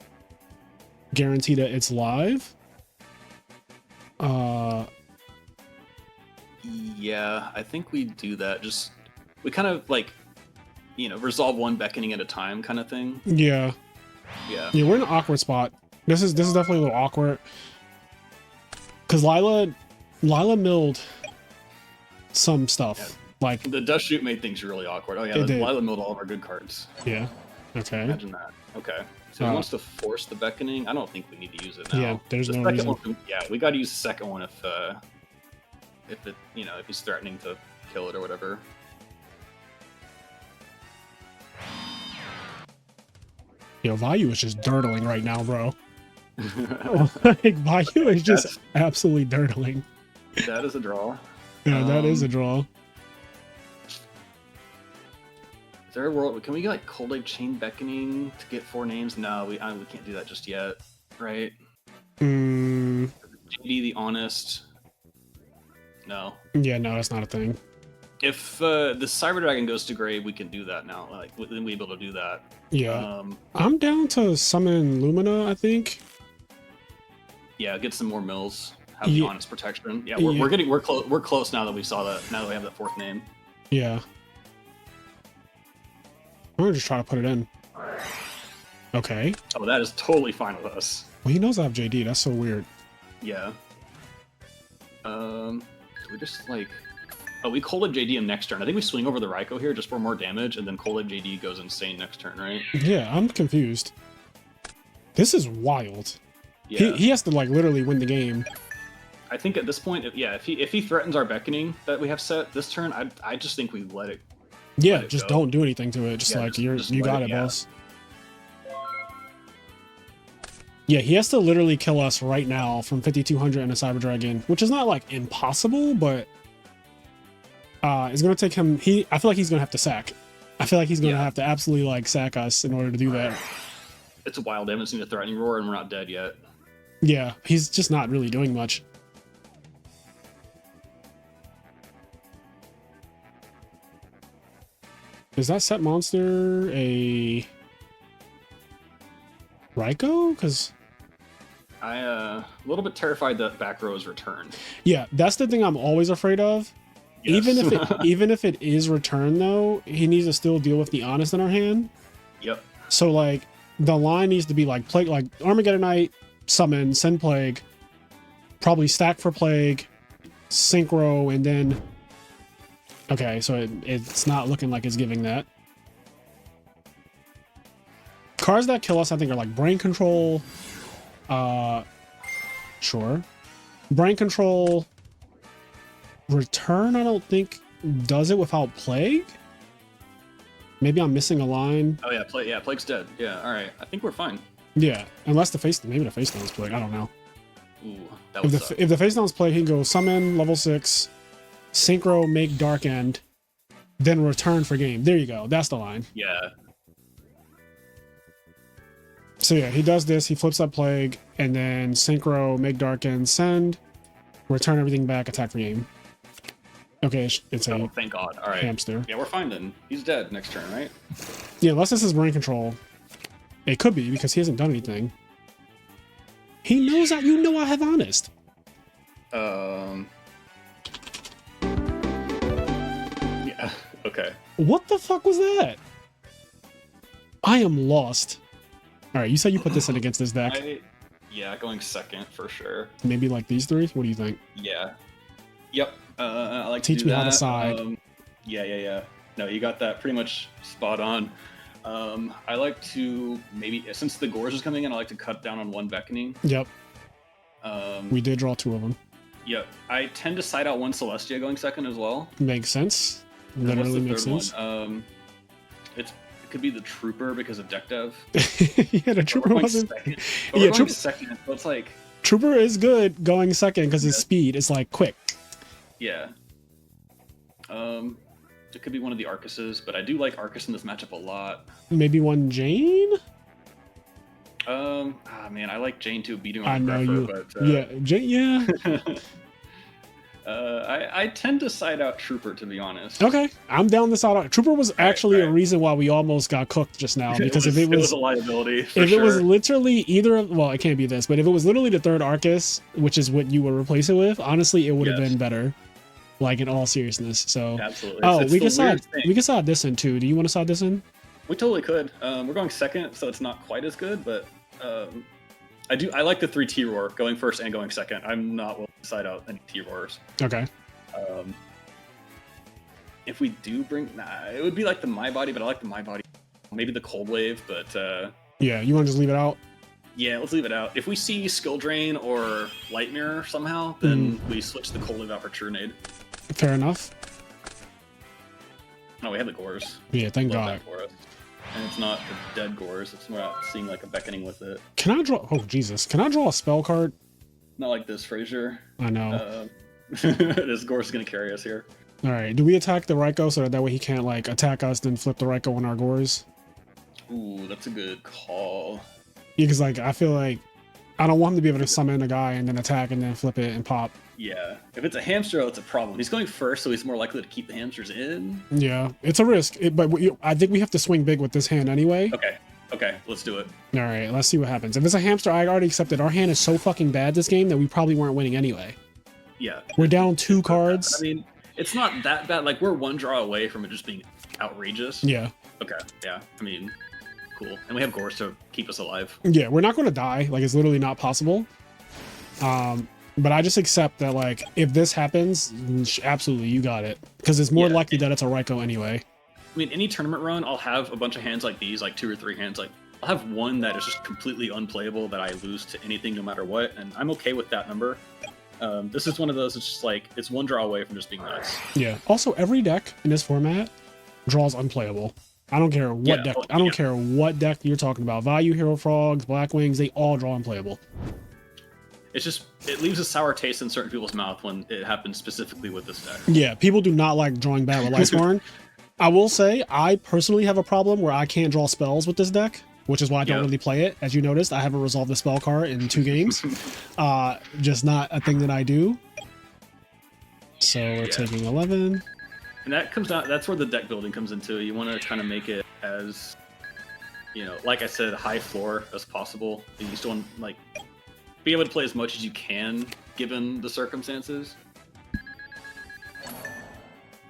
guarantee that it's live. Yeah, I think we do that. Just we kind of like, resolve one beckoning at a time kind of thing. Yeah. Yeah. Yeah, we're in an awkward spot. This is definitely a little awkward. Cause Lila milled some stuff. Yeah. Like The dust shoot made things really awkward. Oh yeah, Lila milled all of our good cards. Yeah. Okay. Imagine that. Okay. So he wants to force the beckoning. I don't think we need to use it now. Yeah, there's The no second reason. one, yeah, we got to use the second one if it, if he's threatening to kill it or whatever. Yo, Vayu is just dirtling right now, bro. Like Vayu is just absolutely dirtling. That is a draw. Yeah, that is a draw. Is there a world? Can we get like Cold Wave Chain Beckoning to get 4 names? No, we can't do that just yet, right? JD the Honest. No. Yeah, no, that's not a thing. If the Cyber Dragon goes to grave, we can do that now. Like, then we'll be able to do that. Yeah. I'm down to summon Lumina, I think. Yeah, get some more mills. Have the Honest protection. Yeah, we're close now that we saw that. Now that we have that 4th name. Yeah. I'm gonna just try to put it in. Okay. Oh, that is totally fine with us. Well, he knows I have JD. That's so weird. Yeah. We just like... Oh, we Cold Wave JD him next turn. I think we swing over the Raikou here just for more damage, and then Cold Wave JD goes insane next turn, right? Yeah, I'm confused. This is wild. Yeah. He has to like literally win the game. I think at this point, if he threatens our beckoning that we have set this turn, I just think we let it. Yeah, let it just go. don't do anything to it. Just like you got it, boss. Yeah, he has to literally kill us right now from 5200 and a Cyber Dragon, which is not like impossible, but it's gonna take him. I feel like he's gonna have to sack. I feel like he's gonna have to absolutely like sack us in order to do that. It's wild. I haven't seen a threatening roar, and we're not dead yet. Yeah, he's just not really doing much. Is that set monster a Raikou? Because I'm a little bit terrified that back row is returned. Yeah, that's the thing I'm always afraid of. Yes. Even if it is returned though, he needs to still deal with the Honest in our hand. Yep. So like the line needs to be like Plague, like Armageddonite, summon, send Plague, probably stack for Plague, Synchro, and then okay, so it's not looking like it's giving that. Cards that kill us, I think, are like Brain Control. Sure. Brain Control. Return, I don't think does it without Plague. Maybe I'm missing a line. Oh yeah, Plague's dead. Yeah, all right. I think we're fine. Yeah, unless maybe the face down is Plague. I don't know. Ooh, that would suck. If the face down is Plague, he can go summon level 6, Synchro, make Dark End, then return for game. There you go. That's the line. Yeah. So yeah, he does this. He flips up Plague, and then Synchro, make Dark End, send, return everything back, attack for game. Okay, it's a thank God. All right. Hamster. Yeah, we're fine then. He's dead next turn, right? Yeah, unless this is Brain Control. It could be because he hasn't done anything. He knows that you know I have Honest. Yeah. Okay. What the fuck was that? I am lost. All right, you said you put this in against this deck. Yeah, going second for sure. Maybe like these 3. What do you think? Yeah. Yep. I like Teach to do me that. how to side. Yeah. No, you got that pretty much spot on. I like to maybe, since the Gorge is coming in, I like to cut down on 1 beckoning. Yep. We did draw 2 of them. Yep. I tend to side out 1 Celestia going second as well. Makes sense. Literally makes sense. It could be the Trooper because of deck dev. Yeah, the Trooper wasn't. Yeah, Trooper second. So it's like Trooper is good going second because his speed is like quick. Yeah. It could be one of the Arcuses, but I do like Arcus in this matchup a lot. Maybe 1 Jane? Man, I like Jane too, beating on I know Greffer, you. but yeah, Jane, yeah. I tend to side out Trooper, to be honest. Okay, I'm down the side. Trooper was actually right. a reason why we almost got cooked just now, because if it was a liability, if it was literally either, well, it can't be this, but if it was literally the third Arcus, which is what you would replace it with, honestly, it would have been better. Like, in all seriousness. So absolutely. Oh, we can side this in too. Do you want to side this in? We totally could. We're going second, so it's not quite as good, but I like the 3 T-Roar, going first and going second. I'm not willing to side out any T-Roars. Okay. If we do bring, it would be like the My Body, but I like the My Body. Maybe the Cold Wave, but yeah, you want to just leave it out? Yeah, let's leave it out. If we see Skill Drain or Light Mirror somehow, then we switch the Cold Wave out for Ryanide. Fair enough. No, we have the Gores. Yeah, thank God. For us. And it's not the dead Gores. It's not seeing like a beckoning with it. Can I draw? Oh Jesus! Can I draw a spell card? Not like this, Frazier. I know. This Gores is gonna carry us here. All right. Do we attack the Raikou so that way he can't like attack us, then flip the Raikou on our Gores? Ooh, that's a good call. Because like I feel like I don't want him to be able to summon a guy and then attack and then flip it and pop. Yeah, if it's a hamster, that's a problem. He's going first, so he's more likely to keep the hamsters in. Yeah, it's a risk, but I think we have to swing big with this hand anyway. Okay, let's do it. All right, let's see what happens. If it's a hamster, I already accepted. Our hand is so fucking bad this game that we probably weren't winning anyway. Yeah. We're down 2 cards. I mean, it's not that bad. Like, we're 1 draw away from it just being outrageous. Yeah. Okay, yeah. I mean, cool. And we have Gores to keep us alive. Yeah, we're not going to die. Like, it's literally not possible. But I just accept that, like, if this happens, absolutely, you got it. Because it's more likely that it's a Raikou anyway. I mean, any tournament run, I'll have a bunch of hands like these, like 2 or 3 hands. Like, I'll have one that is just completely unplayable that I lose to anything no matter what, and I'm okay with that number. This is one of those, it's just like, it's 1 draw away from just being nuts. Yeah. Also, every deck in this format draws unplayable. I don't care what deck. I don't care what deck you're talking about. Value, Hero Frogs, Black Wings, they all draw unplayable. It's just, it leaves a sour taste in certain people's mouth when it happens specifically with this deck. Yeah, people do not like drawing bad with Lightsworn. I will say, I personally have a problem where I can't draw spells with this deck, which is why I don't really play it. As you noticed, I haven't resolved the spell card in 2 games. Just not a thing that I do. So we're taking 11. And that comes out, that's where the deck building comes into. You want to kind of make it as, you know, like I said, high floor as possible. You just don't, like, be able to play as much as you can given the circumstances. I'm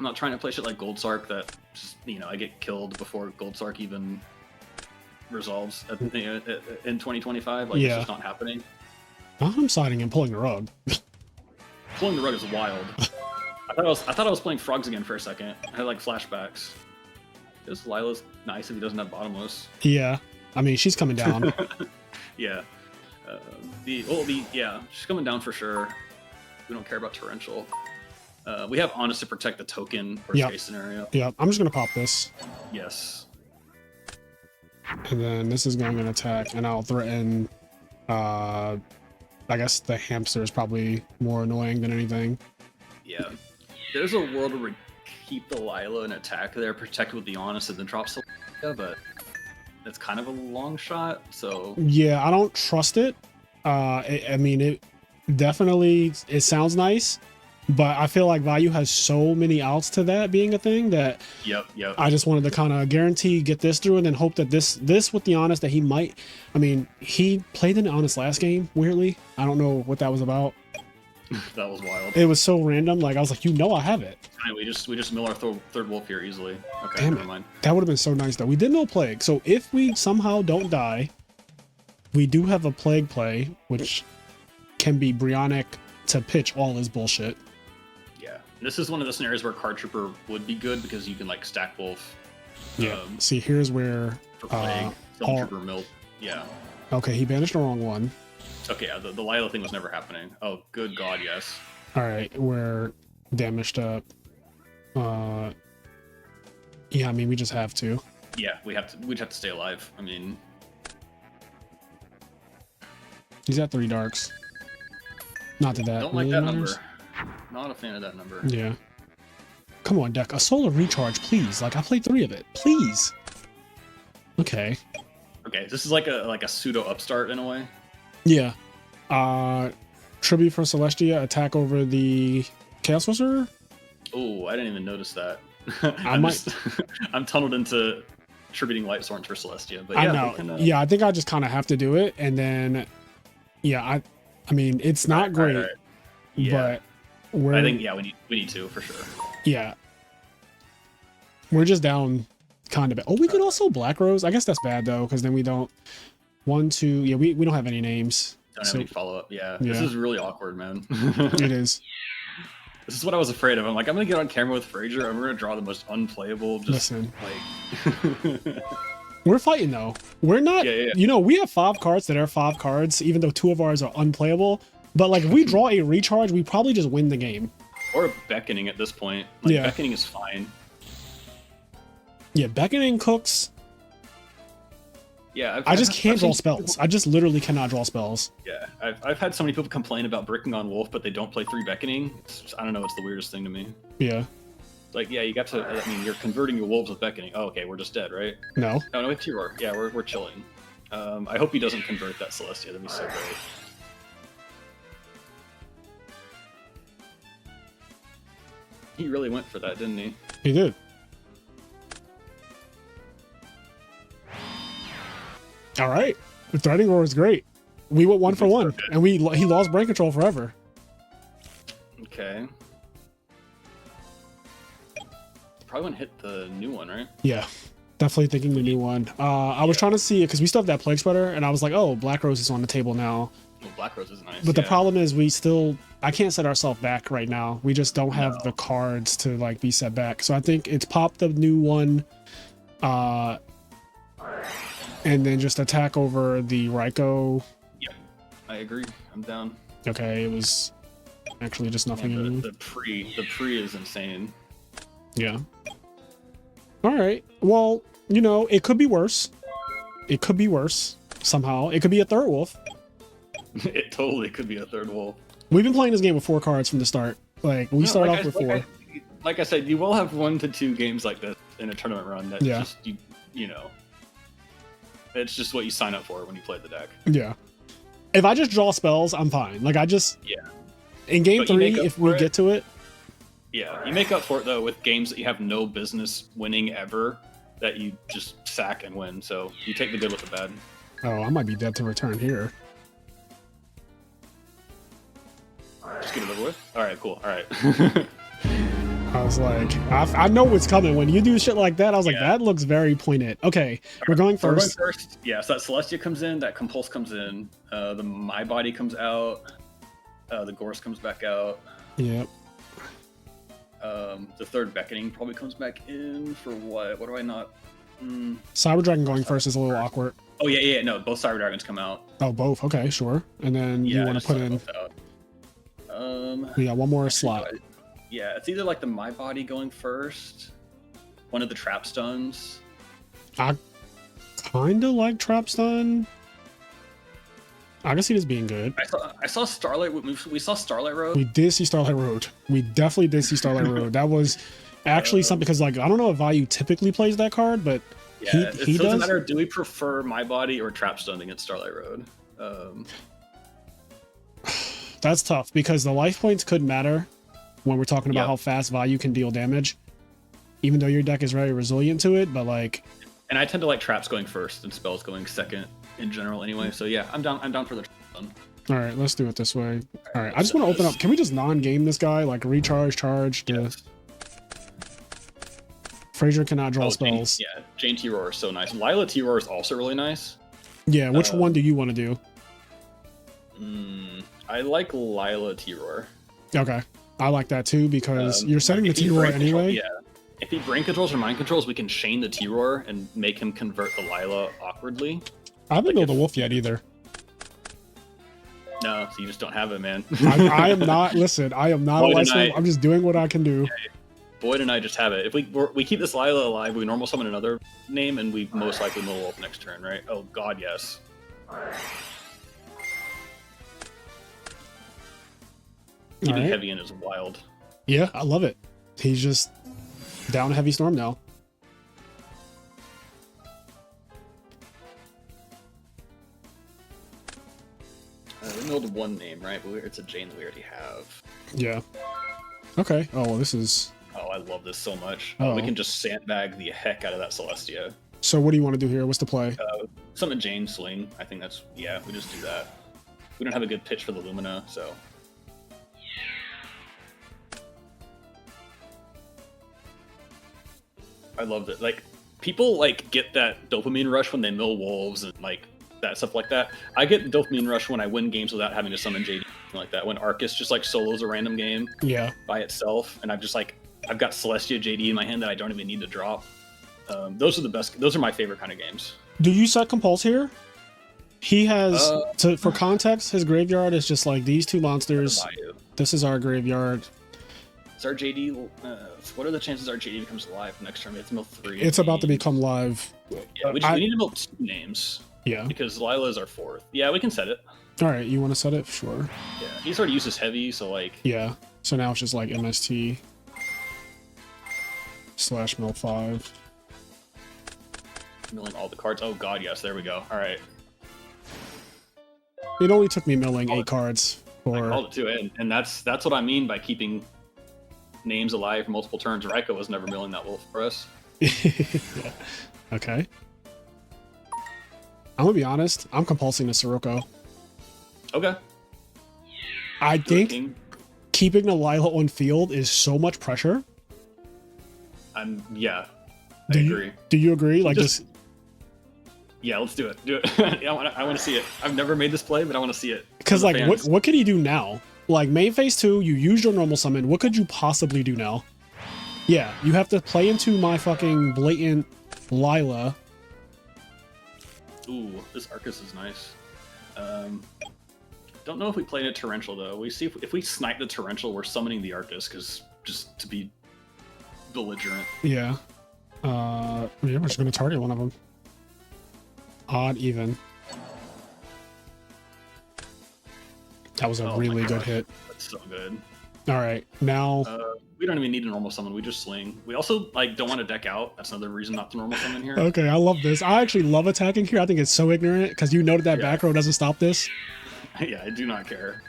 not trying to play shit like Gold Sark that just, you know, I get killed before Gold Sark even resolves in 2025. Like, it's just not happening. I'm siding and pulling the rug. Pulling the rug is wild. I thought I was playing Frogs again for a second. I had like flashbacks. This Lila's nice if he doesn't have bottomless. Yeah, I mean she's coming down. Yeah. She's coming down for sure. We don't care about torrential. We have Honest to protect the token worst case scenario. Yeah, I'm just gonna pop this. Yes. And then this is going to attack, and I'll threaten. I guess the hamster is probably more annoying than anything. Yeah. There's a world where we keep the Lila and attack there, protect with the Honest, and then drop the Lila, but it's kind of a long shot. So yeah, I don't trust it. I mean, it definitely sounds nice, but I feel like Value has so many outs to that being a thing that yep. I just wanted to kind of guarantee get this through and then hope that this with the Honest that he might. I mean, he played in the Honest last game weirdly. I don't know what that was about. That was wild. It was so random. Like I was like, I have it. And we just mill our third wolf here easily. Okay, damn never mind. That would have been so nice though. We did mill Plague, so if we somehow don't die, we do have a Plague play, which can be Brionic to pitch all his bullshit. Yeah, this is one of the scenarios where Card Trooper would be good because you can like stack wolf. Yeah. See, here's where for Plague, Trooper mill. Yeah. Okay, he banished the wrong one. Okay, yeah, the Lila thing was never happening. Oh, good God, yes. All right, we're damaged up. Yeah, I mean, we just have to. Yeah, we'd have to stay alive. I mean, he's at 3 darks. Not that don't really like that matters. number. Not a fan of that number. Yeah. Come on, deck. A solar recharge, please. Like I played 3 of it, please. Okay. Okay, this is like a pseudo upstart in a way. Yeah. Tribute for Celestia, attack over the... Chaos Sorcerer? Oh, I didn't even notice that. might- I'm tunneled into attributing Lightsworn for Celestia, but yeah, I know. we can, Yeah, I think I just kind of have to do it, and then, yeah, I mean, it's not great, right. Yeah. but we're. I think we need to for sure. Yeah, we're just down kind of. Oh, we could also Black Rose. I guess that's bad though, because then we don't. 1, 2. Yeah, we don't have any names. Don't have any follow up. Yeah, Yeah. This is really awkward, man. It is. This is what I was afraid of. I'm like, I'm gonna get on camera with Frazier. I'm gonna draw the most unplayable. Just Listen. like. We're fighting though. We're not. Yeah. You know, we have 5 cards that are 5 cards, even though 2 of ours are unplayable. But like, if we draw a recharge, we probably just win the game. Or beckoning at this point. Like, Yeah. beckoning is fine. Yeah, beckoning cooks. Yeah, I just can't I've draw seen spells. I just literally cannot draw spells. Yeah, I've had so many people complain about bricking on Wolf, but they don't play 3 beckoning. I don't know. It's the weirdest thing to me. Yeah. Like, yeah, you got to. I mean, you're converting your wolves with beckoning. Oh, okay, we're just dead, right? No. No, we have T-Roar. Yeah, we're chilling. I hope he doesn't convert that Celestia. That'd be so great. He really went for that, didn't he? He did. All right. The threading roar is great. We went 1 for 1, and he lost brain control forever. Okay. Probably wouldn't hit the new one, right? Yeah, definitely thinking the new one. I was trying to see it because we still have that plague spreader, and I was like, oh, Black Rose is on the table now. Well, Black Rose is nice. But the problem is I can't set ourselves back right now. We just don't have the cards to like be set back. So I think it's pop the new one, and then just attack over the Raikou. Yep, I agree. I'm down. Okay, it was actually just nothing. And the pre is insane. Yeah. All right. Well, you know, it could be worse. It could be worse somehow. It could be a third wolf. It totally could be a third wolf. We've been playing this game with 4 cards from the start. Like we start off with 4. Like I said, you will have 1 to 2 games like this in a tournament run. That's just you know, it's just what you sign up for when you play the deck. Yeah. If I just draw spells, I'm fine. Like I just in game 3, if we get to it. Yeah, you make up for it though with games that you have no business winning ever, that you just sack and win. So you take the good with the bad. Oh, I might be dead to return here. Just get it over with. All right, cool. All right. I was like, I know what's coming. When you do shit like that, I was like, that looks very pointed. Okay, we're going first. We're going first. Yeah, so that Celestia comes in, that Compulse comes in, the My Body comes out, the Gorse comes back out. Yep. The third Beckoning probably comes back in for what? What do I not? Cyber Dragon going first is a little awkward. Oh yeah. No, both Cyber Dragons come out. Oh, both. Okay, sure. And then you want to put in. We got 1 more slot. Yeah, it's either like the My Body going first, one of the Trap Stuns. I kind of like Trap Stun. I can see this being good. I saw Starlight. We saw Starlight Road. We did see Starlight Road. We definitely did see Starlight Road. That was actually something because like I don't know if Value typically plays that card, but he doesn't does. matter. Do we prefer My Body or Trap Stun against Starlight Road? That's tough because the life points could matter when we're talking about how fast Value can deal damage, even though your deck is very resilient to it. But like, and I tend to like traps going first and spells going second in general anyway. So yeah, I'm down for the Trap Stun. All right, let's do it this way. All right, I just want to open up. Can we just non-game this guy? Like recharge, charge. Yes. Frazier cannot draw spells. Jane T-Roar is so nice. Lila T-Roar is also really nice. Yeah, which one do you want to do? I like Lila T-Roar. Okay, I like that too because you're setting the T-Roar anyway. Yeah, if he brain controls or mind controls, we can chain the T-Roar and make him convert the Lila awkwardly. I haven't built a wolf yet either. No, so you just don't have it, man. I am not. Listen, I am not a Lightsworn. I'm just doing what I can do. Boyd and I just have it. If we keep this Lila alive, we normal summon another name, and we most likely mill wolf next turn, right? Oh God, yes. Keeping heavy in is wild. Yeah, I love it. He's just down a heavy storm now. We milled 1 name, right? But it's a Jane that we already have. Yeah. Okay. Oh, well, this is... Oh, I love this so much. Oh. We can just sandbag the heck out of that Celestia. So what do you want to do here? What's the play? Summon Jane Sling. I think that's, yeah, we just do that. We don't have a good pitch for the Lumina, so. I love that. Like, people like get that dopamine rush when they mill wolves and like that stuff like that. I get dopamine rush when I win games without having to summon JD like that. When Arcus just like solos a random game by itself, and I've got Celestia JD in my hand that I don't even need to drop. Those are the best. Those are my favorite kind of games. Do you set Compulse here? He has, for context, his graveyard is just like these two monsters. This is our graveyard. Is our JD, what are the chances our JD becomes live next turn? We have to mill 3. It's about to become live. Yeah, we need to mill 2 names. Yeah. Because Lila is our 4th. Yeah, we can set it. All right, you want to set it? Sure. Yeah, he's already used his heavy, so like... Yeah, so now it's just like MST / mill 5. Milling all the cards. Oh god, yes, there we go. All right. It only took me milling 8 cards for... I called it too, and that's what I mean by keeping names alive for multiple turns. Raiko was never milling that wolf for us. Yeah. Okay. I'm gonna be honest, I'm compulsing the Sirocco. Okay. I think keeping the Lila on field is so much pressure. Yeah. I agree. Do you agree? Like just... Yeah, let's do it. Do it. I want to see it. I've never made this play, but I want to see it. Because like, what could he do now? Like main phase 2, you used your normal summon. What could you possibly do now? Yeah, you have to play into my fucking blatant Lila. Ooh, this Arcus is nice. Don't know if we played a Torrential though. We see if we snipe the Torrential, we're summoning the Arcus because just to be belligerent. Yeah. Yeah, we're just gonna target one of them. Odd even. That was a really good hit. That's so good. All right, now we don't even need a normal summon. We just sling. We also like don't want to deck out. That's another reason not to normal summon here. Okay, I love this. I actually love attacking here. I think it's so ignorant because you know that back row doesn't stop this. Yeah, I do not care.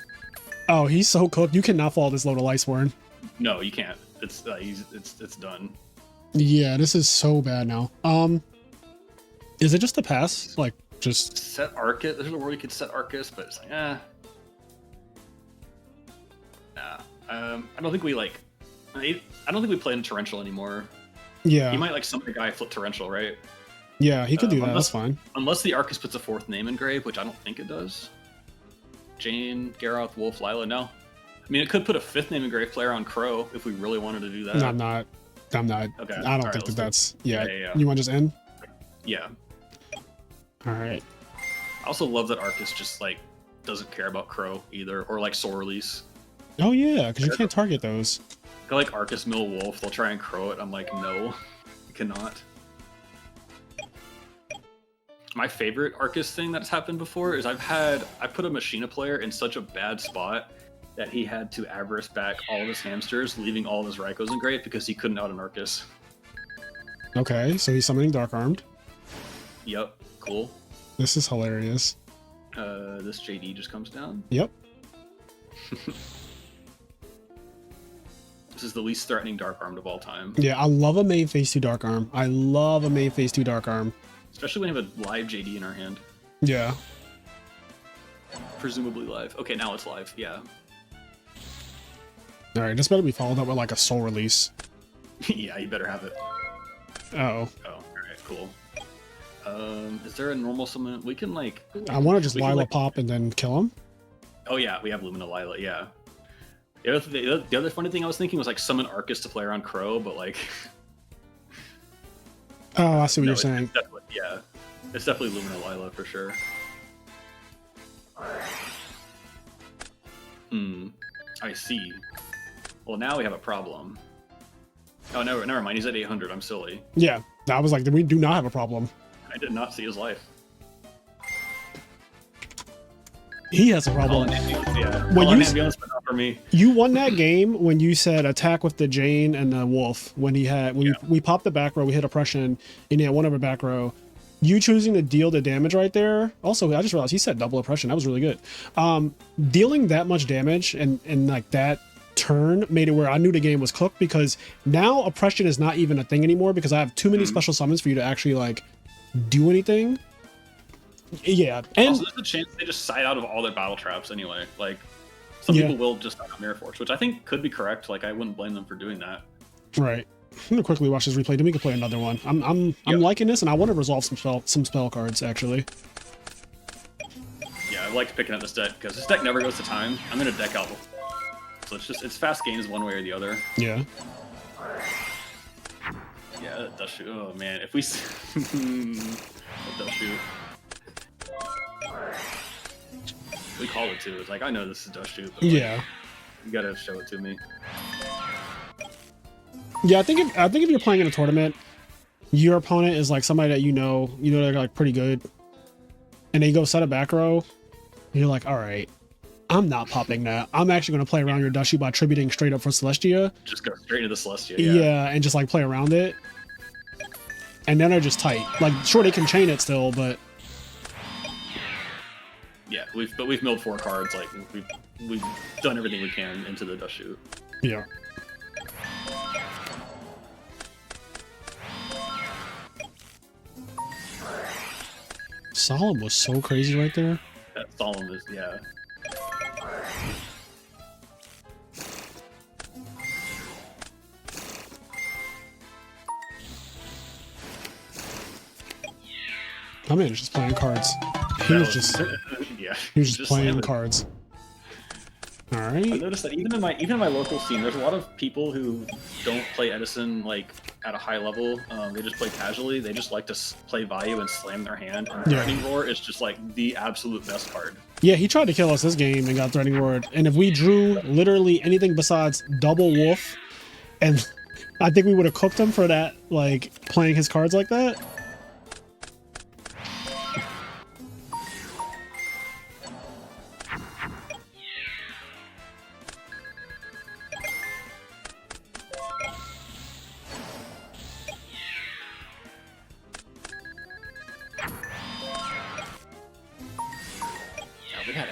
Oh, he's so cooked. You cannot fall this low to Lightsworn. No, you can't. It's it's done. Yeah, this is so bad now. Is it just a pass? Like just set Arcus? There's a where we could set Arcus, but it's like Nah. I don't think we like. I don't think we play in Torrential anymore. Yeah. He might like summon a guy flip Torrential, right? Yeah, he could do that. That's fine. Unless the Arcus puts a 4th name in grave, which I don't think it does. Jane, Garroth, Wolf, Lila. No. I mean, it could put a 5th name in grave player on Crow if we really wanted to do that. No, I'm not. Okay. I don't think that's. Yeah. You want to just end? Yeah. All right. I also love that Arcus just like doesn't care about Crow either, or like Soul Release. Oh yeah, because you can't target those. I like Arcus Mill Wolf. They'll try and Crow it. I'm like, no, you cannot. My favorite Arcus thing that's happened before is I put a Machina player in such a bad spot that he had to Avarice back all of his hamsters, leaving all of his Raikos in grave because he couldn't out an Arcus. Okay, so he's summoning Dark Armed. Yep, cool. This is hilarious. This JD just comes down. Yep. This is the least threatening Dark Armed of all time. Yeah, I love a main phase 2 Dark Arm. I love a main phase 2 Dark Arm. Especially when we have a live JD in our hand. Yeah. Presumably live. Okay, now it's live. Yeah. All right, this better be followed up with like a Soul Release. Yeah, you better have it. Oh. Oh, all right, cool. Is there a normal summon? We can like. I want to just Lila pop and then kill him. Oh yeah, we have Lumina Lila. Yeah. The other funny thing I was thinking was like summon Arcus to play around Crow, but like. Oh, I see what you're saying. Yeah, it's definitely Lumina Lila for sure. I see. Well, now we have a problem. Oh, never mind. He's at 800. I'm silly. Yeah, I was like, we do not have a problem. I did not see his life. He has a problem. You won that game when you said attack with the Jane and the Wolf. When we popped the back row, we hit oppression, and he had one over back row. You choosing to deal the damage right there. Also, I just realized he said double oppression. That was really good. Dealing that much damage and like that turn made it where I knew the game was cooked, because now oppression is not even a thing anymore because I have too many special summons for you to actually like do anything. Yeah, and also, there's a chance they just side out of all their battle traps anyway. Like, some people will just side out Mirror Force, which I think could be correct. Like, I wouldn't blame them for doing that. Right. I'm gonna quickly watch this replay. Then we can play another one. I'm liking this, and I want to resolve some spell cards actually. Yeah, I like picking up this deck because this deck never goes to time. I'm gonna deck out, so it's fast games one way or the other. Yeah. Yeah, that does shoot. Oh man, if we that does shoot. We call it too. It's like, I know this is does shoot. But like, Yeah. you gotta show it to me. Yeah, I think if you're playing in a tournament, your opponent is like somebody that you know they're like pretty good, and they go set a back row, and you're like, all right, I'm not popping that. I'm actually going to play around your Dushy by tributing straight up for Celestia. Just go straight into the Celestia. Yeah, and just like play around it, and then they're just tight. Like, sure, they can chain it still, but yeah, we've milled 4 cards. Like, we've done everything we can into the dust shoot. yeah. Solemn was so crazy right there. That Solemn is, yeah. My man was just playing cards. He was just yeah. he was just playing slamming. cards. All I right. noticed that even in my local scene, there's a lot of people who don't play Edison like at a high level. They just play casually. They just like to play value and slam their hand. And Threatening Roar is just like the absolute best card. Yeah, he tried to kill us this game and got Threatening Word. And if we drew literally anything besides Double Wolf, and I think we would have cooked him for that, like playing his cards like that.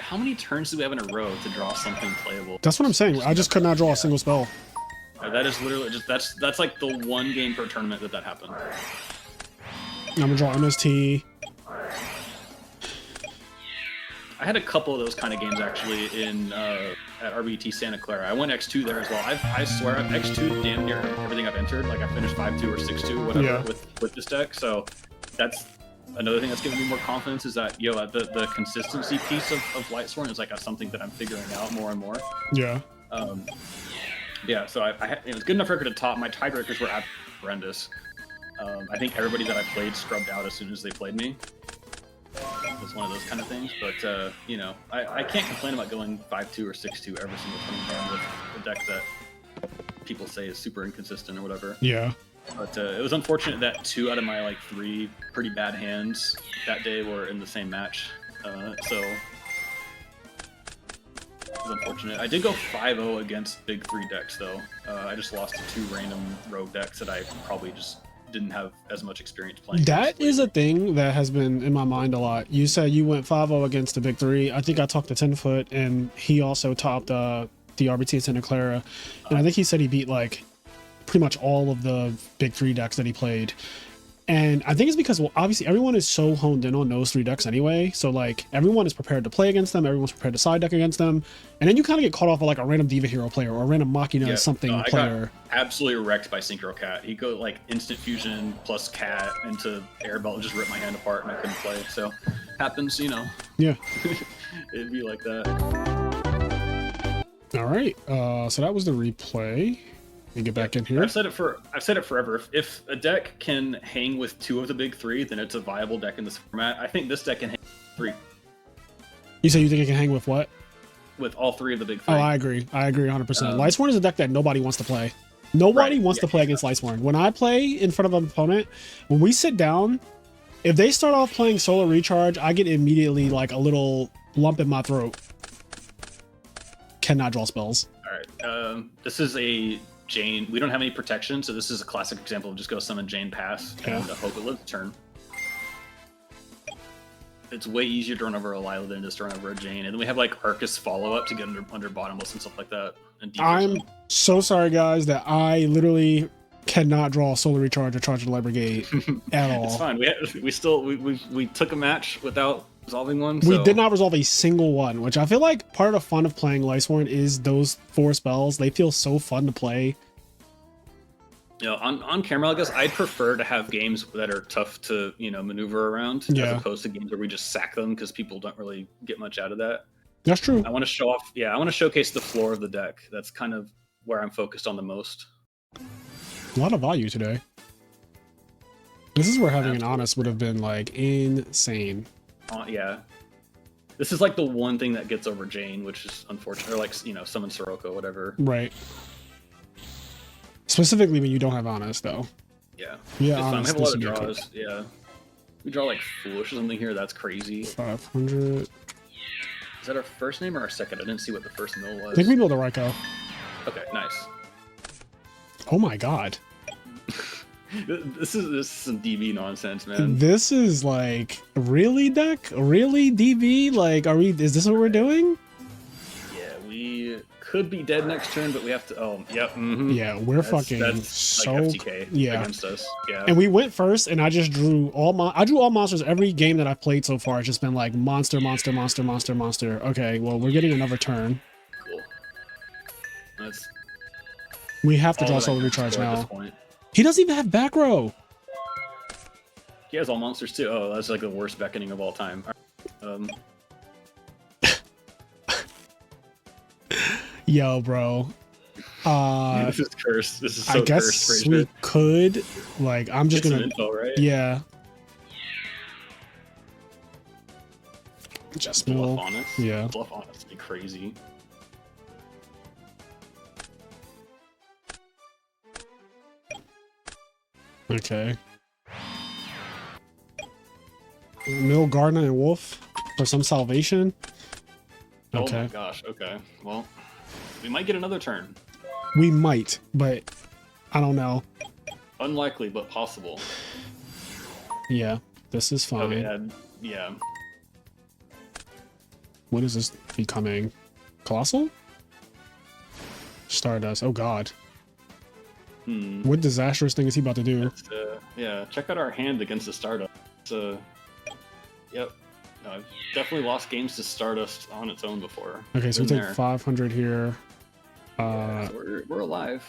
How many turns do we have in a row to draw something playable? That's what I'm saying. I just could not draw a single spell. That is literally just that's like the one game per tournament that happened. I'm gonna draw MST. I had a couple of those kind of games actually in at RBT Santa Clara. I went X2 there as well. I swear I've X2 damn near everything I've entered. Like I finished 5-2 or 6-2, whatever, with this deck. So that's another thing that's giving me more confidence is that the consistency piece of Lightsworn is like something that I'm figuring out more and more. Yeah. Yeah. So it was good enough record to top. My tiebreakers were horrendous. I think everybody that I played scrubbed out as soon as they played me. It was one of those kind of things, but I can't complain about going 5-2 or 6-2 every single time with a deck that people say is super inconsistent or whatever. Yeah. But it was unfortunate that 2 out of my like 3 pretty bad hands that day were in the same match. So it was unfortunate. I did go 5-0 against big 3 decks though. I just lost to 2 random rogue decks that I probably just didn't have as much experience playing. That is a thing that has been in my mind a lot. You said you went 5-0 against the big 3. I think I talked to 10-foot, and he also topped the RBT at Santa Clara, and I think he said he beat like pretty much all of the big 3 decks that he played. And I think it's because, well, obviously everyone is so honed in on those 3 decks anyway. So like everyone is prepared to play against them. Everyone's prepared to side deck against them. And then you kind of get caught off by like a random Diva Hero player or a random Machina something player. I got absolutely wrecked by Synchro Cat. He go like instant fusion plus Cat into Airbelt and just ripped my hand apart and I couldn't play. So happens, Yeah. It'd be like that. All right. So that was the replay. Let me get back in here. I've said it forever. If a deck can hang with 2 of the big 3, then it's a viable deck in this format. I think this deck can hang with 3. You say you think it can hang with what? With all 3 of the big 3. Oh, I agree. 100%. Lightsworn is a deck that nobody wants to play. Nobody wants to play against Lightsworn. When I play in front of an opponent, when we sit down, if they start off playing Solar Recharge, I get immediately like a little lump in my throat. Cannot draw spells. All right. This is a Jane. We don't have any protection, so this is a classic example of just go summon Jane Pass and hope it lives a turn. it's way easier to run over a Lila than just to run over a Jane. And then we have like Arcus follow up to get under bottomless and stuff like that. And I'm so sorry, guys, that I literally cannot draw a solar recharge or charge the light brigade at all. It's fine. We took a match without resolving one. We so- did not resolve a single one, which I feel like part of the fun of playing Lightsworn is those 4 spells. They feel so fun to play. You know, on camera, I guess I'd prefer to have games that are tough to, you know, maneuver around as opposed to games where we just sack them because people don't really get much out of that. That's true. I want to show off. Yeah, I want to showcase the floor of the deck. That's kind of where I'm focused on the most. A lot of value today. This is where having an Honest would have been like insane. Yeah. This is like the one thing that gets over Jane, which is unfortunate. Or like, you know, summon Sirocco, whatever. Right. Specifically when you don't have Honest, though. Yeah. Yeah, it's fine. We Honest, have a lot of this would be draws. Yeah. We draw like Foolish or something here. That's crazy. 500. Is that our first name or our second? I didn't see what the first mill was. I think we build a Raikou. Okay, nice. Oh my god. This is some DB nonsense, man. This is like, really, deck? Really, DB? Like, is this what we're doing? Yeah, we could be dead next turn, but we have to. Oh, yep. Yeah, we're fucking that's so like FTK against us. Yeah. And we went first, and I just drew all monsters every game that I've played so far. It's just been like monster. Okay, well, we're getting another turn. Cool. That's We have to all draw that I Solar can Recharge score at now. this point. He doesn't even have back row. He has all monsters too. Oh, that's like the worst beckoning of all time. Yo, bro. This is cursed. This is so I guess cursed. we could. Like, I'm just Get gonna. some info, right? Yeah. Just Bluff mill. Honest. Yeah. Bluff Honest be crazy. Okay. Mill Gardner and Wolf for some salvation. Oh Okay. my gosh. Okay. Well, we might get another turn. We might, but I don't know. Unlikely, but possible. Yeah, this is fine. Okay. Yeah. What is this becoming? Colossal? Stardust. Oh god. What disastrous thing is he about to do? Yeah. Check out our hand against the Stardust. Yep. No, I've definitely lost games to Stardust on its own before. Okay, so we Been take there. 500 here. So we're alive.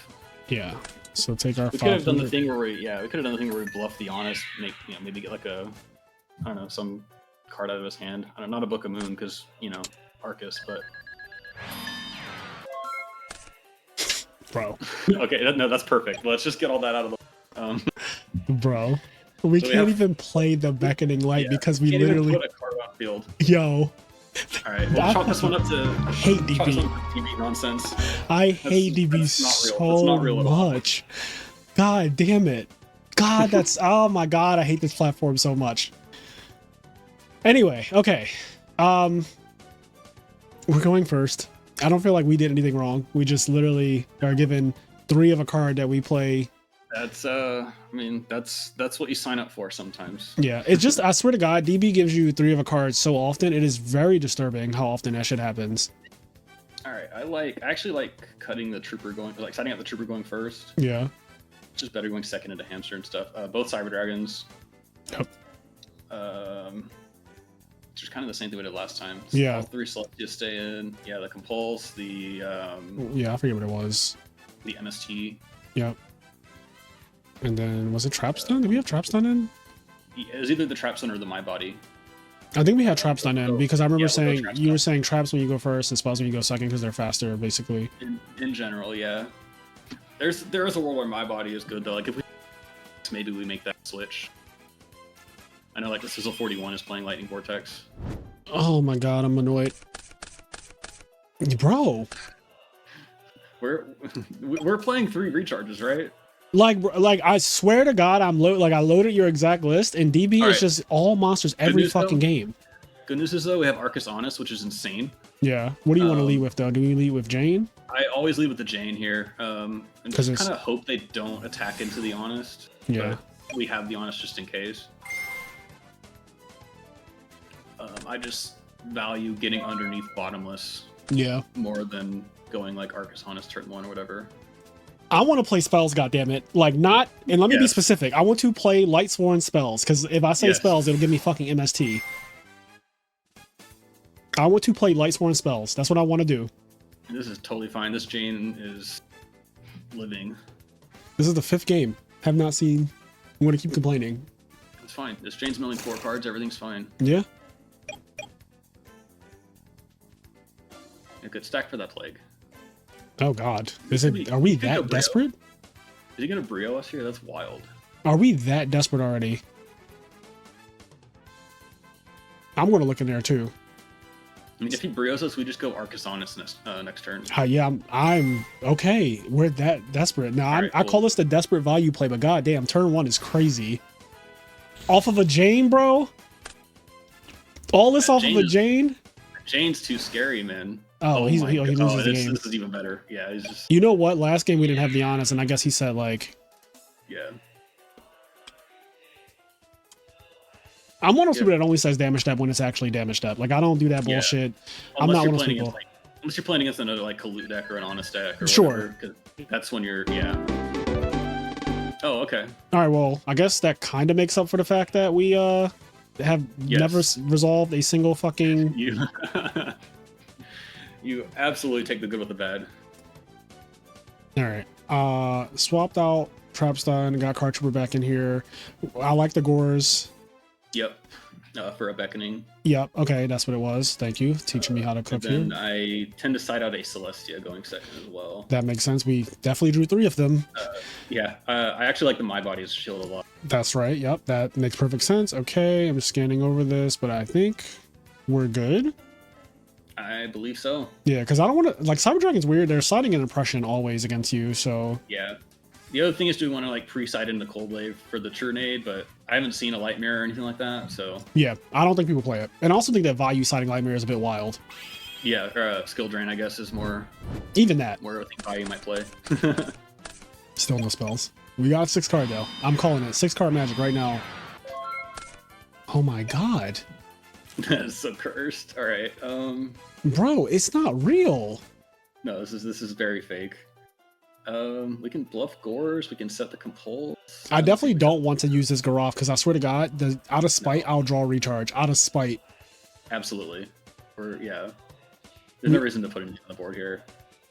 Yeah. So take our We could have done the 500. thing where we bluff the Honest, make maybe get like a, I don't know, some card out of his hand. I don't know, not a Book of Moon because Arcus, but Bro. okay, no, that's perfect. Let's just get all that out of the. Bro. We So we can't have- even play the beckoning light because we Can't even literally. put a card on field. Yo. All right, we'll chalk this one up to Hate chalk this DB. one up to DB nonsense. I hate DB that's not real. so That's not real at all. much. God damn it. God, that's oh my god, I hate this platform so much. Anyway, okay. We're going first. I don't feel like we did anything wrong. We just literally are given 3 of a card that we play. That's I mean that's what you sign up for sometimes. Yeah, it's just I swear to God, DB gives you 3 of a card so often. It is very disturbing how often that shit happens. All right, I actually like cutting the trooper going, like setting up the trooper going first. Yeah. It's just better going second into hamster and stuff. Both Cyber Dragons. Yep. Which is kind of the same thing we did last time. Yeah. All 3 Celestia stay in. Yeah, the Compulse, the Yeah, I forget what it was. MST. Yep. And then was it Trapstone? Did we have Trapstone in? It was either the Trapstone or the My Body. I think we had Trapstone in because I remember Yeah, we'll go saying Trapstone. you were saying traps when you go first and spells when you go second because they're faster, basically. In general, yeah. There is a world where My Body is good though. Like if we maybe we make that switch. I know like this is a 41 is playing Lightning Vortex. Oh my god, I'm annoyed. Bro, We're playing 3 recharges, right? like I swear to God, I loaded your exact list and DB All is right. just all monsters every news, though. fucking game. Good news is though we have Arcus Honest, which is insane. Yeah. What do you want to lead with though? Do we lead with Jane? I always lead with the Jane here, and 'Cause just it's- kind of hope they don't attack into the Honest. Yeah. But we have the Honest just in case. I just value getting underneath bottomless more than going like Arcus Honest turn 1 or whatever. I want to play spells, goddammit. Like, not, and let me be specific. I want to play Lightsworn spells, because if I say spells, it'll give me fucking MST. I want to play Lightsworn spells. That's what I want to do. This is totally fine. This Jane is living. This is the 5th game. Have not seen. I'm going to keep complaining. It's fine. This Jane's milling 4 cards. Everything's fine. Yeah. A good stack for that plague. Oh god. Are we that desperate? Is he gonna brio us here? That's wild. Are we that desperate already? I'm gonna look in there too. I mean, if he brios us, we just go Arcus Honest next turn. Yeah, I'm okay. We're that desperate. Now, I call this the desperate value play, but goddamn, turn 1 is crazy. Off of a Jane, bro? All this off of a Jane? Jane's too scary, man. Oh, he loses the game. This is even better. Yeah, he's just... You know what? Last game we didn't have the Honest, and I guess he said, like... Yeah. I'm one of those people that only says damage step when it's actually damage step. Like, I don't do that bullshit. I'm not one of those people. Unless you're playing against another, like, Kalut deck or an Honest deck or whatever. Because that's when you're... Yeah. Oh, okay. All right, well, I guess that kind of makes up for the fact that we have never resolved a single fucking... You absolutely take the good with the bad. All right. Swapped out Trapstun, got Card Trooper back in here. I like the Gores. Yep. For a beckoning. Yep. Okay, that's what it was. Thank you. Teaching me how to cook here. And I tend to side out a Celestia going second as well. That makes sense. We definitely drew 3 of them. Yeah. I actually like the My Body's shield a lot. That's right. Yep. That makes perfect sense. Okay. I'm scanning over this, but I think we're good. I believe so. Yeah, because I don't want to... Like, Cyber Dragon's weird. They're siding an impression always against you, so... Yeah. The other thing is, do we want to, like, pre-side into Cold Wave for the Churnade, but I haven't seen a Light Mirror or anything like that, so... Yeah, I don't think people play it. And I also think that value siding Light Mirror is a bit wild. Yeah, or, Skill Drain, I guess, is more... Even that. Where I think value might play. Still no spells. We got 6 card, though. I'm calling it. 6 card magic right now. Oh my god. That's so cursed. All right. Bro, it's not real. No, this is very fake. We can bluff Gores. We can set the Compulse. I definitely don't want to use this Garoth because I swear to God, out of spite, I'll draw Recharge. Out of spite. Absolutely. Or yeah. There's no reason to put him on the board here.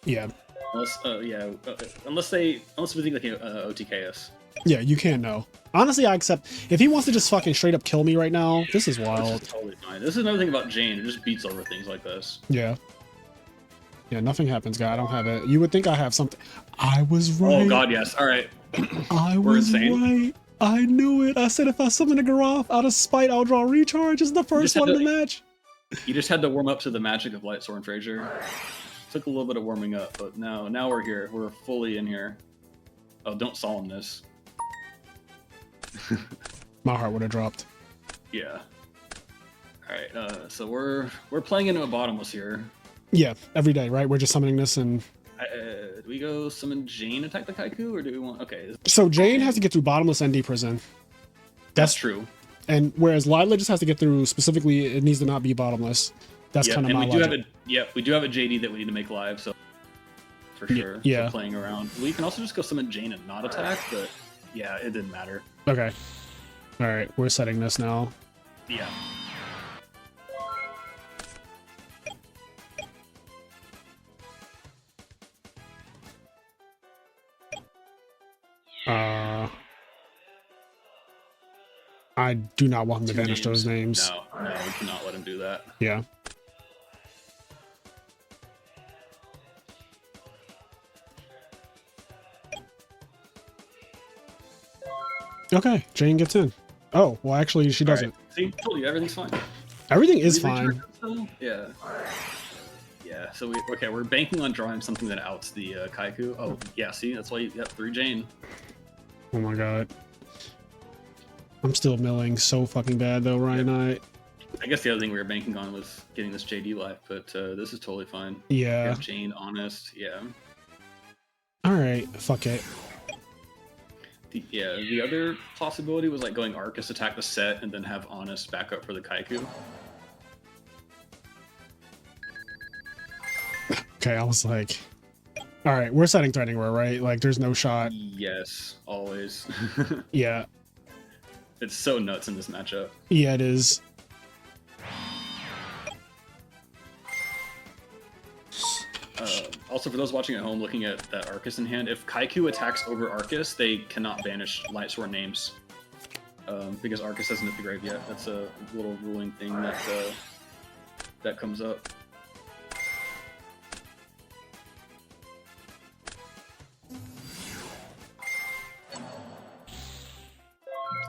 Yeah. Unless we think they can OTK us. Yeah, you can't know. Honestly, I accept. If he wants to just fucking straight up kill me right now, this is wild. This is totally fine. This is another thing about Jane. It just beats over things like this. Yeah. Yeah, nothing happens, guy. I don't have it. You would think I have something. I was right. Oh, God, yes. All right. I was right. I knew it. I said if I summon a Garoth out of spite, I'll draw Recharge. It's the first one in the match. You just had to warm up to the magic of Lightsworn Frazier. Took a little bit of warming up, but now we're here. We're fully in here. Oh, don't solemn this. My heart would have dropped. Yeah. All right. So we're playing into a bottomless here. Yeah, every day, right? We're just summoning this and. Do we go summon Jane attack the Kaiku, or do we want? Okay. So Jane has to get through bottomless ND prison. That's true. And whereas Lila just has to get through specifically, it needs to not be bottomless. That's kind of my logic. We do have a JD that we need to make live, so for sure. Yeah. For playing around. We can also just go summon Jane and not attack, but yeah, it didn't matter. Okay. All right, we're setting this now. Yeah. I do not want him to banish those names. No, we cannot let him do that. Yeah. Okay, Jane gets in. Oh, well, actually, she doesn't. Right. See, told you, everything's fine. Everything is fine. Yeah. Yeah, so we're banking on drawing something that outs the Kaiku. Oh, yeah, see, that's why you got 3 Jane. Oh my god. I'm still milling so fucking bad, though, Ryanide. I guess the other thing we were banking on was getting this JD live, but this is totally fine. Yeah. Jane, Honest, yeah. Alright, fuck it. The other possibility was like going Arcus, attack the set, and then have Honest back up for the Kaiku. Okay, I was like, all right, we're setting Threatening Roar, right? Like, there's no shot. Yes, always. Yeah. It's so nuts in this matchup. Yeah, it is. Also, for those watching at home looking at that Arcus in hand, if Kaiku attacks over Arcus, they cannot banish Lightsworn names. Because Arcus hasn't hit the grave yet. That's a little ruling thing that comes up.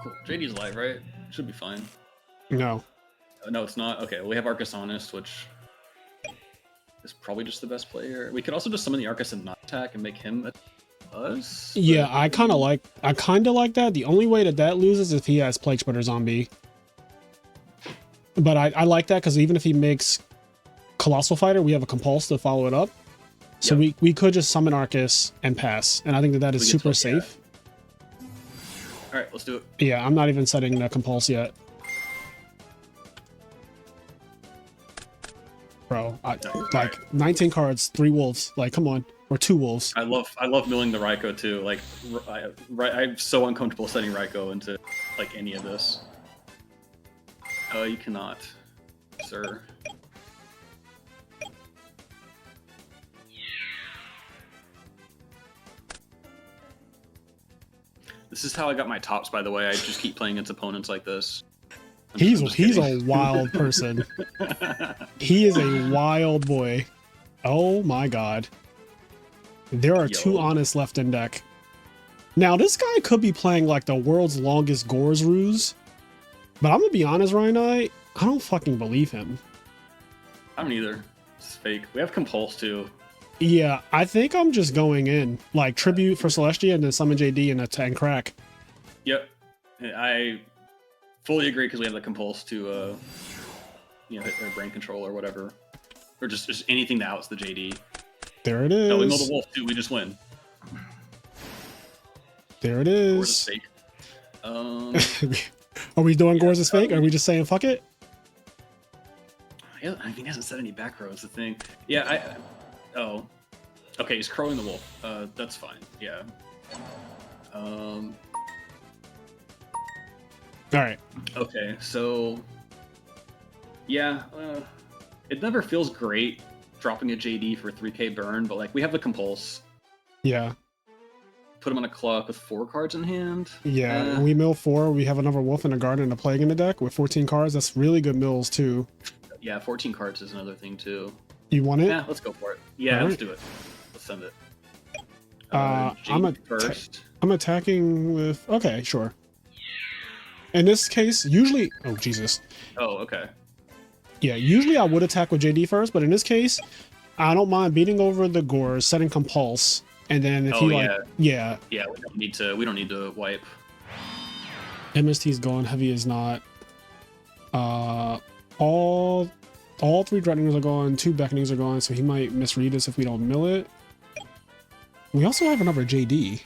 Cool. JD's live, right? Should be fine. No. No, it's not. Okay, well, we have Arcus Honest, which is probably just the best player. We could also just summon the Arcus and not attack and make him us. Yeah, I kind of like that. The only way that loses is if he has Plague Spreader Zombie. But I like that because even if he makes Colossal Fighter, we have a Compulse to follow it up. So yep. we could just summon Arcus and pass, and I think that is super safe. Yeah. All right, let's do it. Yeah, I'm not even setting the Compulse yet. Bro, like 19 cards, 3 wolves. Like, come on, or 2 wolves. I love milling the Raikou too. Like, I'm so uncomfortable setting Raikou into like any of this. You cannot, sir. This is how I got my tops, by the way. I just keep playing against opponents like this. He's a wild person. He is a wild boy. Oh my god. There are 2 Honest left in deck. Now this guy could be playing like the world's longest Gores ruse. But I'm gonna be honest, Ryanide, I don't fucking believe him. I don't either. It's fake. We have Compulse too. Yeah, I think I'm just going in. Like Tribute for Celestia and then summon JD and crack. Yep. I fully agree because we have the Compulse to hit their brain control or whatever. Or just anything that outs the JD. There it is. No, we mill the wolf too, we just win. There it is. Gores is fake. Are we doing Gores is fake? Or are we just saying fuck it? Yeah, I mean, he hasn't said any back row is the thing. Yeah, oh. Okay, he's crowing the wolf. That's fine. Yeah. Alright. Okay, so yeah, it never feels great dropping a JD for 3k burn, but like we have the Compulse. Yeah. Put him on a clock with 4 cards in hand. Yeah, we mill 4. We have another wolf and a guard and a plague in the deck with 14 cards. That's really good mills too. Yeah, 14 cards is another thing too. You want it? Yeah, let's go for it. Yeah, all let's do it. Let's send it. I'm attacking with. Okay, sure. In this case, usually. Oh Jesus. Oh, okay. Yeah, usually I would attack with JD first, but in this case, I don't mind beating over the Gores, setting Compulse. And then if yeah, we don't need to wipe. MST's gone. Heavy is not. All 3 Threatenings are gone. 2 Beckonings are gone. So he might misread us if we don't mill it. We also have another JD.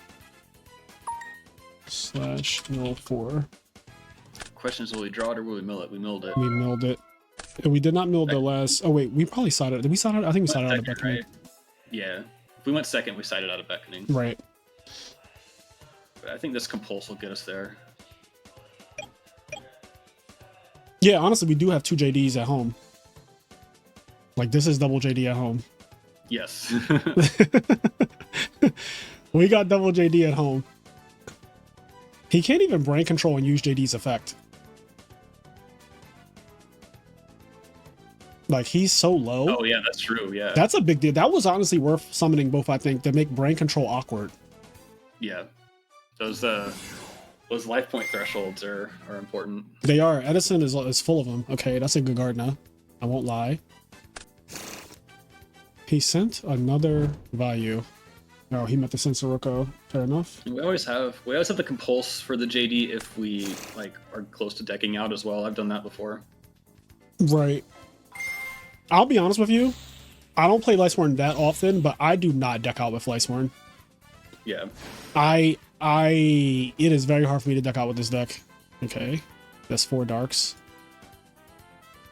/mill 4. Question is, will we draw it or will we mill it? We milled it. We milled it. And we did not mill the last. Oh wait, we probably sided. Did we side out? I think we sided out of Beckoning. Right? Yeah. If we went second, we sided out of Beckoning. Right. But I think this Compulse will get us there. Yeah, honestly, we do have 2 JDs at home. Like, this is double JD at home. Yes. We got double JD at home. He can't even brain control and use JD's effect. Like, he's so low. Oh, yeah, that's true, yeah. That's a big deal. That was honestly worth summoning both, I think, to make brain control awkward. Yeah. Those life point thresholds are important. They are. Edison is full of them. Okay, that's a good card now. I won't lie. He sent another value. Oh, he meant to send Sirocco. Fair enough. We always have the Compulse for the JD if we are close to decking out as well. I've done that before. Right. I'll be honest with you. I don't play Lightsworn that often, but I do not deck out with Lightsworn. Yeah. It is very hard for me to deck out with this deck. Okay. That's 4 darks.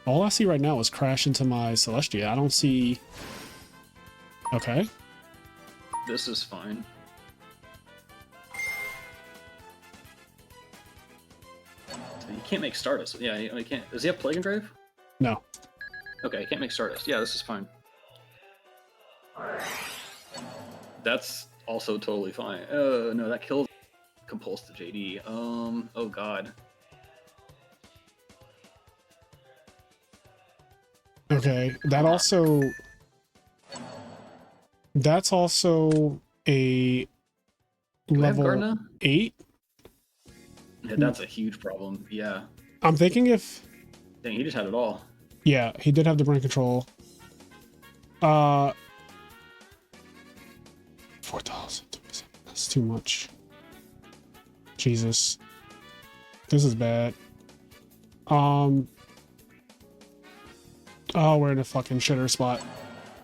All I see right now is crash into my Celestia. I don't see Okay. This is fine. So he can't make Stardust. Yeah, he can't. Does he have Plague Engrave? No. Okay, he can't make Stardust. Yeah, this is fine. That's also totally fine. No, that kills Compulse to JD. Oh god. Okay, that's also a Do we have level Gardener? 8. Yeah, that's a huge problem. Yeah. I'm thinking if, Dang, he just had it all. yeah, he did have the brain control. 4,000. That's too much. Jesus. This is bad. Oh, we're in a fucking shitter spot.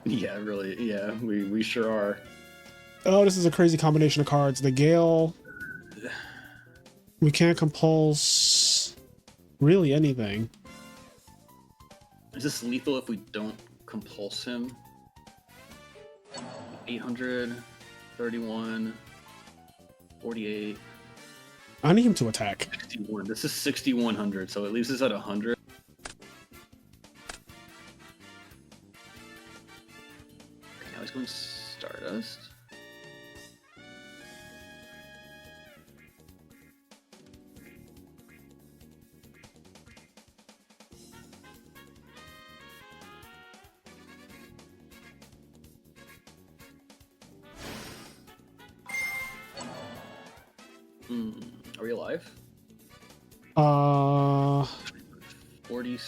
Yeah, really. Yeah, we sure are. Oh, this is a crazy combination of cards. The Gale. We can't compulse really anything. Is this lethal if we don't compulse him? 800, 31, 48, I need him to attack. 61. This is 6,100, so it leaves us at 100. Okay, now he's going Stardust. Are we alive? 40,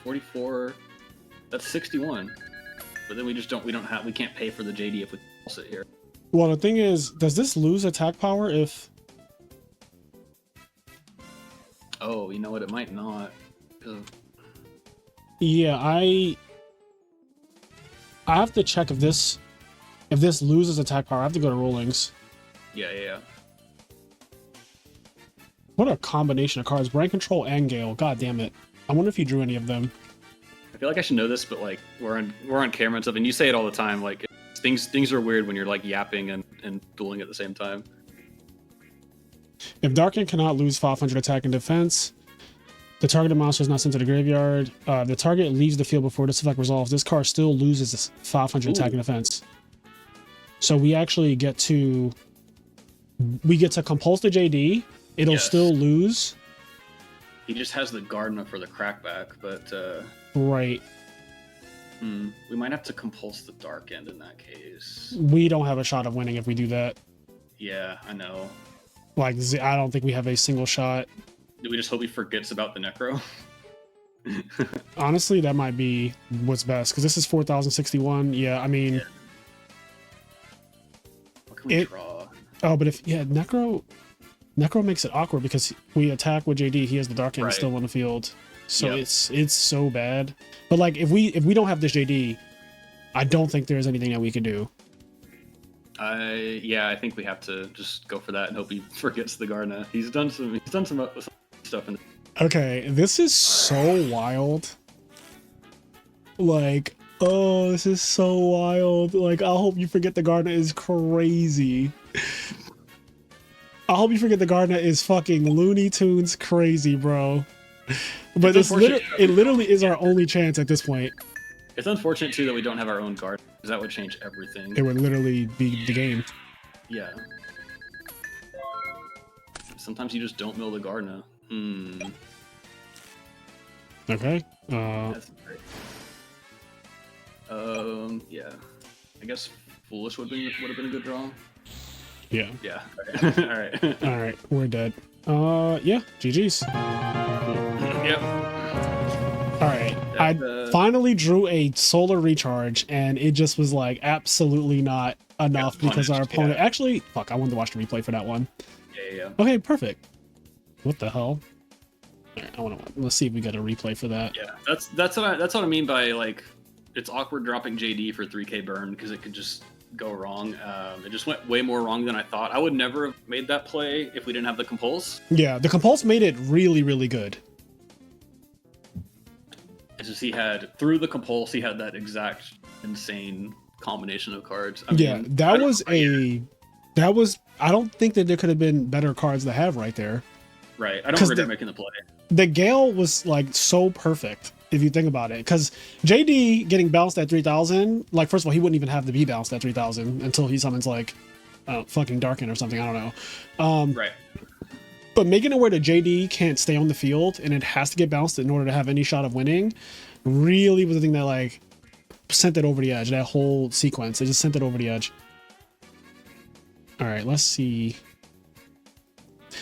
44. That's 61. But then we can't pay for the JD if we pulse it here. Well, the thing is, does this lose attack power if... Oh, you know what? It might not. Yeah, I have to check if this loses attack power. I have to go to Rollings. Yeah. What a combination of cards. Brain Control and Gale. God damn it. I wonder if he drew any of them. I feel like I should know this, but like we're on camera and stuff, and you say it all the time. Like things are weird when you're like yapping and dueling at the same time. If Darkin cannot lose 500 attack and defense, the targeted monster is not sent to the graveyard. The target leaves the field before this effect resolves. This card still loses 500 attack and defense. So we actually get to compulse the JD. It'll still lose. He just has the Gardener for the crackback, but right. We might have to compulse the Dark End in that case. We don't have a shot of winning if we do that. Yeah, I know. Like, I don't think we have a single shot. Do we just hope he forgets about the Necro? Honestly, that might be what's best, because this is 4,061. Yeah, I mean... What can we draw? Oh, but if... Yeah, Necro makes it awkward, because we attack with JD, he has the Dark End still on the field. So it's so bad. But, like, if we don't have this JD, I don't think there's anything that we can do. I think we have to just go for that and hope he forgets the Gardener. He's done some stuff in. Okay, this is so wild. Like, oh, this is so wild. Like, I hope you forget the Gardener is crazy. I hope you forget the Gardener is fucking Looney Tunes crazy, bro. But it literally is our only chance at this point. It's unfortunate too that we don't have our own Gardener, because that would change everything. It would literally be the game. Yeah. Sometimes you just don't mill the Gardener. Okay. That's great. Yeah. I guess Foolish would have been a good draw. Yeah. Yeah. All right. All right. We're dead. Yeah. GG's. Yep. All right. I finally drew a solar recharge, and it just was like absolutely not enough because our opponent actually. Fuck! I wanted to watch the replay for that one. Yeah. Okay. Perfect. What the hell? All right, let's see if we got a replay for that. Yeah. That's what I mean by like it's awkward dropping JD for 3K burn because it could just go wrong. It just went way more wrong than I thought. I would never have made that play if we didn't have the compulse. Yeah, the compulse made it really, really good. It's just he had through the compulse, he had that exact insane combination of cards. That was I don't think that there could have been better cards to have right there. Right. I don't regret making the play. The Gale was like so perfect if you think about it, because JD getting bounced at 3000, like first of all he wouldn't even have to be bounced at 3000 until he summons like fucking Darken or something, I don't know. Right. But making it where the JD can't stay on the field and it has to get bounced in order to have any shot of winning really was the thing that like sent it over the edge. That whole sequence, it just sent it over the edge. All right, let's see.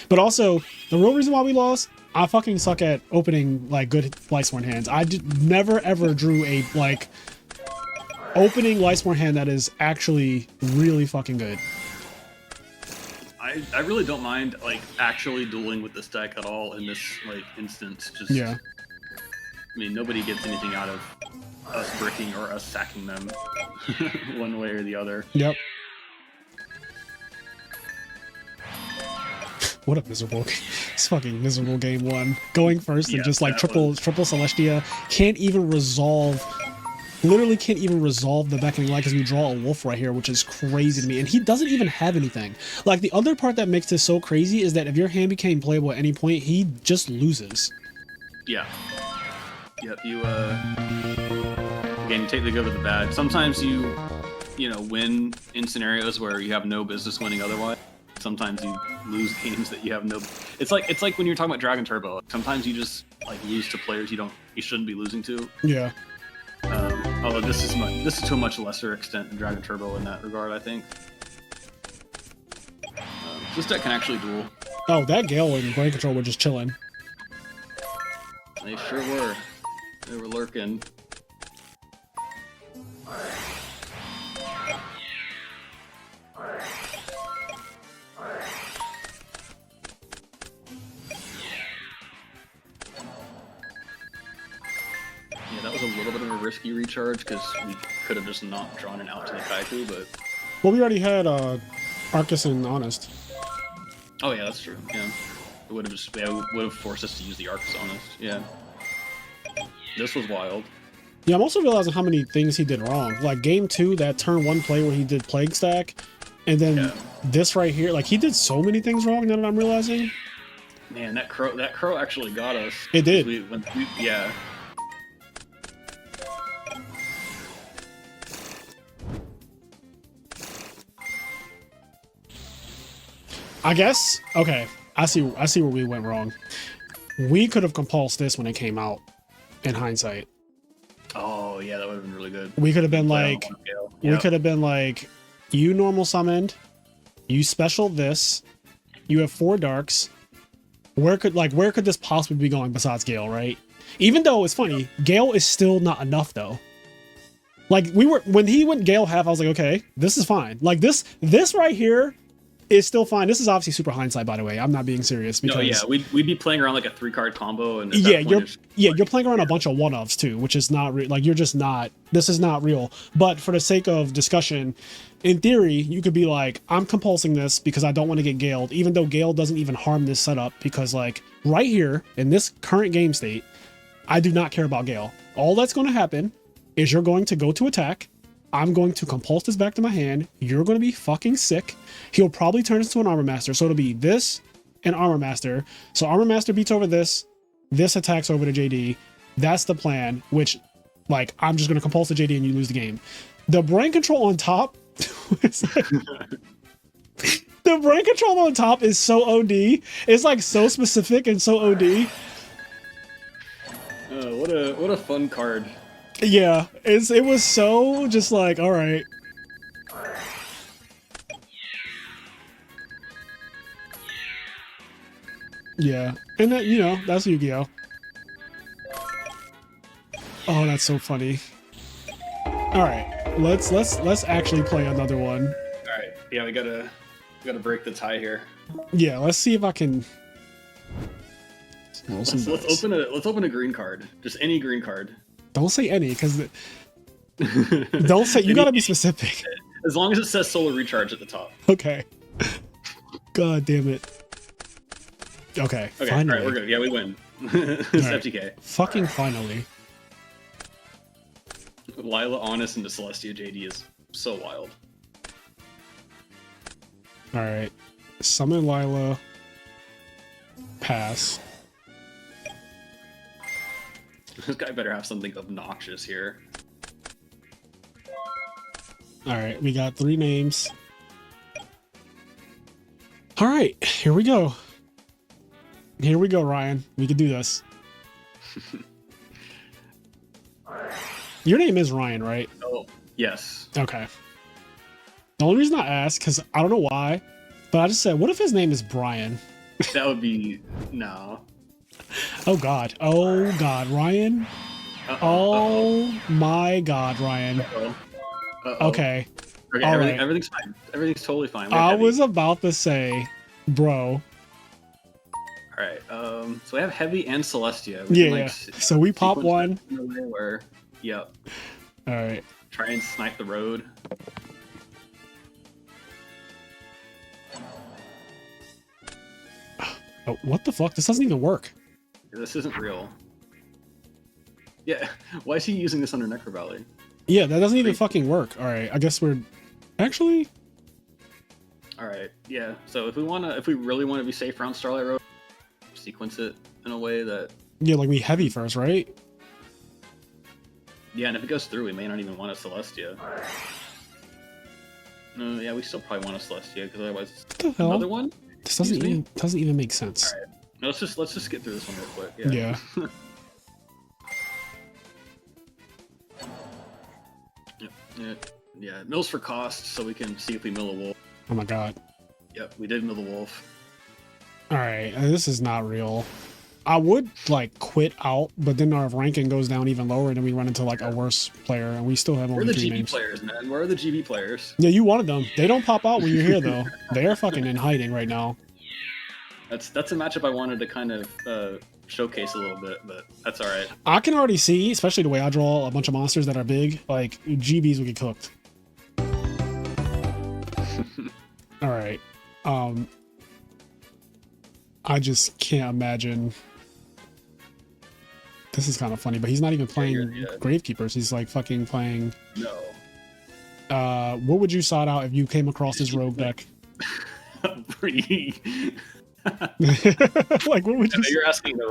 But also, the real reason why we lost, I fucking suck at opening like good Lightsworn hands. I never ever drew a like opening Lightsworn hand that is actually really fucking good. I really don't mind like actually dueling with this deck at all in this like instance. Just yeah. I mean, nobody gets anything out of us bricking or us sacking them one way or the other. Yep. What a miserable, it's fucking miserable game one. Going first and just like triple Celestia, can't even resolve, literally can't even resolve the Beckoning Light because we draw a wolf right here, which is crazy to me. And he doesn't even have anything. Like the other part that makes this so crazy is that if your hand became playable at any point, he just loses. Yeah. Yep. You again, you take the good with the bad. Sometimes you win in scenarios where you have no business winning otherwise. Sometimes you lose games that you have no. It's like when you're talking about Dragon Turbo. Sometimes you just like lose to players you shouldn't be losing to. Yeah. Although this is to a much lesser extent than Dragon Turbo in that regard, I think. This deck can actually duel. Oh, that Gale and Brain Control were just chilling. They sure were. They were lurking. Yeah, that was a little bit of a risky recharge because we could have just not drawn it out to the Kaiku, but... Well, we already had Arcus and Honest. Oh yeah, that's true, yeah. It would have forced us to use the Arcus Honest, yeah. This was wild. Yeah, I'm also realizing how many things he did wrong. Like game 2, that turn 1 play where he did Plague Stack, and then this right here, like he did so many things wrong now that I'm realizing. Man, that crow actually got us. It did. Yeah. I guess, okay, I see where we went wrong. We could have compulsed this when it came out, in hindsight. Oh yeah, that would have been really good. We could have been like, you normal summoned, you special this, you have 4 darks. Where could this possibly be going besides Gale, right? Even though it's funny, Gale is still not enough though. Like when he went Gale half, I was like, okay, this is fine. Like this right here is still fine. This is obviously super hindsight, by the way. I'm not being serious because we'd be playing around like a 3-card combo, and you're playing around a bunch of one-offs too, which is not like you're just not. This is not real. But for the sake of discussion, in theory, you could be like, I'm compulsing this because I don't want to get Galed, even though Gale doesn't even harm this setup because like right here in this current game state, I do not care about Gale. All that's going to happen is you're going to go to attack. I'm going to compulse this back to my hand. You're going to be fucking sick. He'll probably turn into an Armor Master. So it'll be this and Armor Master. So Armor Master beats over this. This attacks over to JD. That's the plan, which, like, I'm just going to compulse the JD and you lose the game. The Brain Control on top... the Brain Control on top is so OD. It's, like, so specific and so OD. What a fun card. Yeah, it was so just like, all right. Yeah, and that, you know, that's Yu-Gi-Oh. Oh, that's so funny. All right, let's actually play another one. All right, yeah, we gotta break the tie here. Yeah, let's see if I can. Let's open a green card, just any green card. Don't say any, because don't say, you gotta be specific. As long as it says Solar Recharge at the top. Okay. God damn it. Okay, finally. Alright, we're good. Yeah, we win. It's right. FTK. Fucking finally. Lila Honest into Celestia JD is so wild. All right. Summon Lila. Pass. This guy better have something obnoxious here. All right, we got 3 names. All right, here we go. Here we go, Ryan. We can do this. Your name is Ryan, right? Oh, yes. Okay. The only reason I asked, because I don't know why, but I just said, what if his name is Brian? That would be... No. Oh, God. Oh, God. Ryan? Oh, my God, Ryan. Okay. Okay, All everything, right. everything's fine. Everything's totally fine. I was about to say, bro. All right. So we have Heavy and Celestia. Yeah. So we pop one. Where, yep. All right. Try and snipe the road. Oh, what the fuck? This doesn't even work. This isn't real. Yeah. Why is he using this under Necro Valley? Yeah, that doesn't even fucking work. All right. I guess we're actually. All right. Yeah. So if we really want to be safe around Starlight Road, sequence it in a way that. Yeah, like we heavy first, right? Yeah, and if it goes through, we may not even want a Celestia. No, yeah, we still probably want a Celestia because otherwise. What the hell? Another one? This doesn't even make sense. All right. No, let's just get through this one real quick. Yeah. Yeah. Mills for cost, so we can see if we mill a wolf. Oh my god. Yep, we did mill the wolf. All right, this is not real. I would like quit out, but then our ranking goes down even lower, and then we run into like a worse player, and we still have We're only the 3 GB names. players, man. Where are the GB players? Yeah, you wanted them. They don't pop out when you're here though. They are fucking in hiding right now. That's a matchup I wanted to kind of showcase a little bit, but that's all right. I can already see, especially the way I draw a bunch of monsters that are big, like GBs will get cooked. All right. I just can't imagine. This is kind of funny, but he's not even playing Gravekeepers. He's like fucking playing. No. What would you side out if you came across his rogue deck? Pretty. Like what would you? You're asking the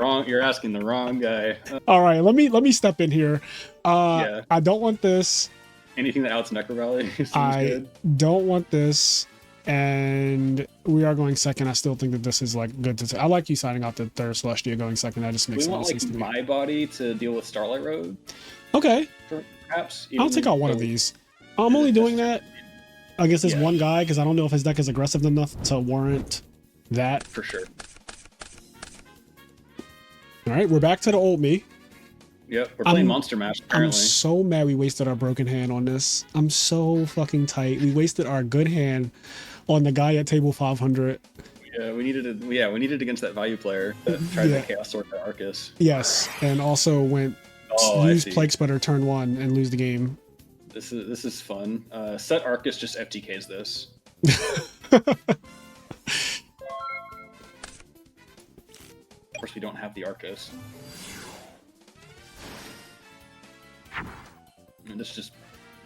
wrong guy. All right, let me step in here. I don't want this. Anything that outs Necro Valley seems good. Don't want this. And we are going second. I still think that this is like good to. I like you signing out the third Celestia going second. That just makes sense. We want like my body to deal with Starlight Road. Okay. Perhaps. I'll take out one of these. I'm only doing that against this one guy because I don't know if his deck is aggressive enough to warrant that. For sure. All right, we're back to the old me. Yep, we're playing Monster Mash, apparently. I'm so mad we wasted our broken hand on this. I'm so fucking tight. We wasted our good hand on the guy at table 500. Yeah, we needed it against that value player that tried to Chaos Sword to Arcus. Yes, and also went use Plague Spreader turn 1 and lose the game. This is fun. Set Arcus just FTKs this. Of course, we don't have the Arcus. And this just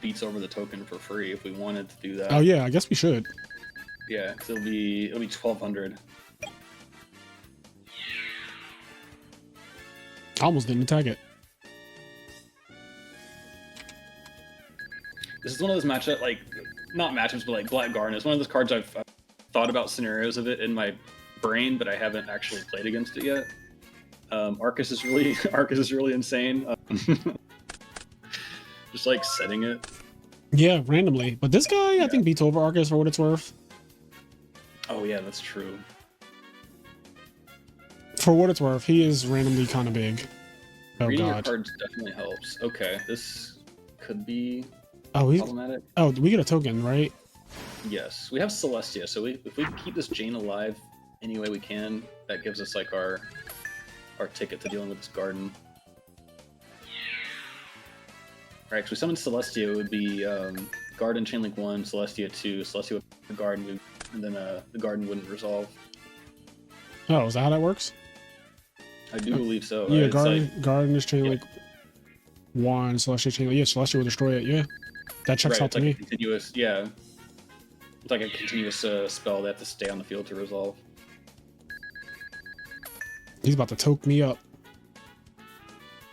beats over the token for free if we wanted to do that. Oh yeah, I guess we should. Yeah, because it'll be 1200. I almost didn't attack it. This is one of those matchups, like not matchups, but like Black Garden. It's one of those cards I've thought about scenarios of it in my brain, but I haven't actually played against it yet. Arcus is really insane. Just like setting it. Yeah, randomly. But this guy, I think, beats over Arcus for what it's worth. Oh yeah, that's true. For what it's worth, he is randomly kind of big. Oh Reading god. your cards definitely helps. Okay, this could be problematic. Oh, we get a token, right? Yes, we have Celestia, so if we keep this Jane alive any way we can, that gives us like our ticket to dealing with this garden. Alright, so we summoned Celestia, it would be Garden Chainlink 1, Celestia 2, Celestia with the Garden, and then the Garden wouldn't resolve. Oh, is that how that works? I do believe so. Yeah, Garden is Chainlink 1, Celestia Chainlink. Yeah, Celestia will destroy it, yeah. That checks Right, out it's to like me. a continuous, yeah. It's like a continuous spell they have to stay on the field to resolve. He's about to toke me up.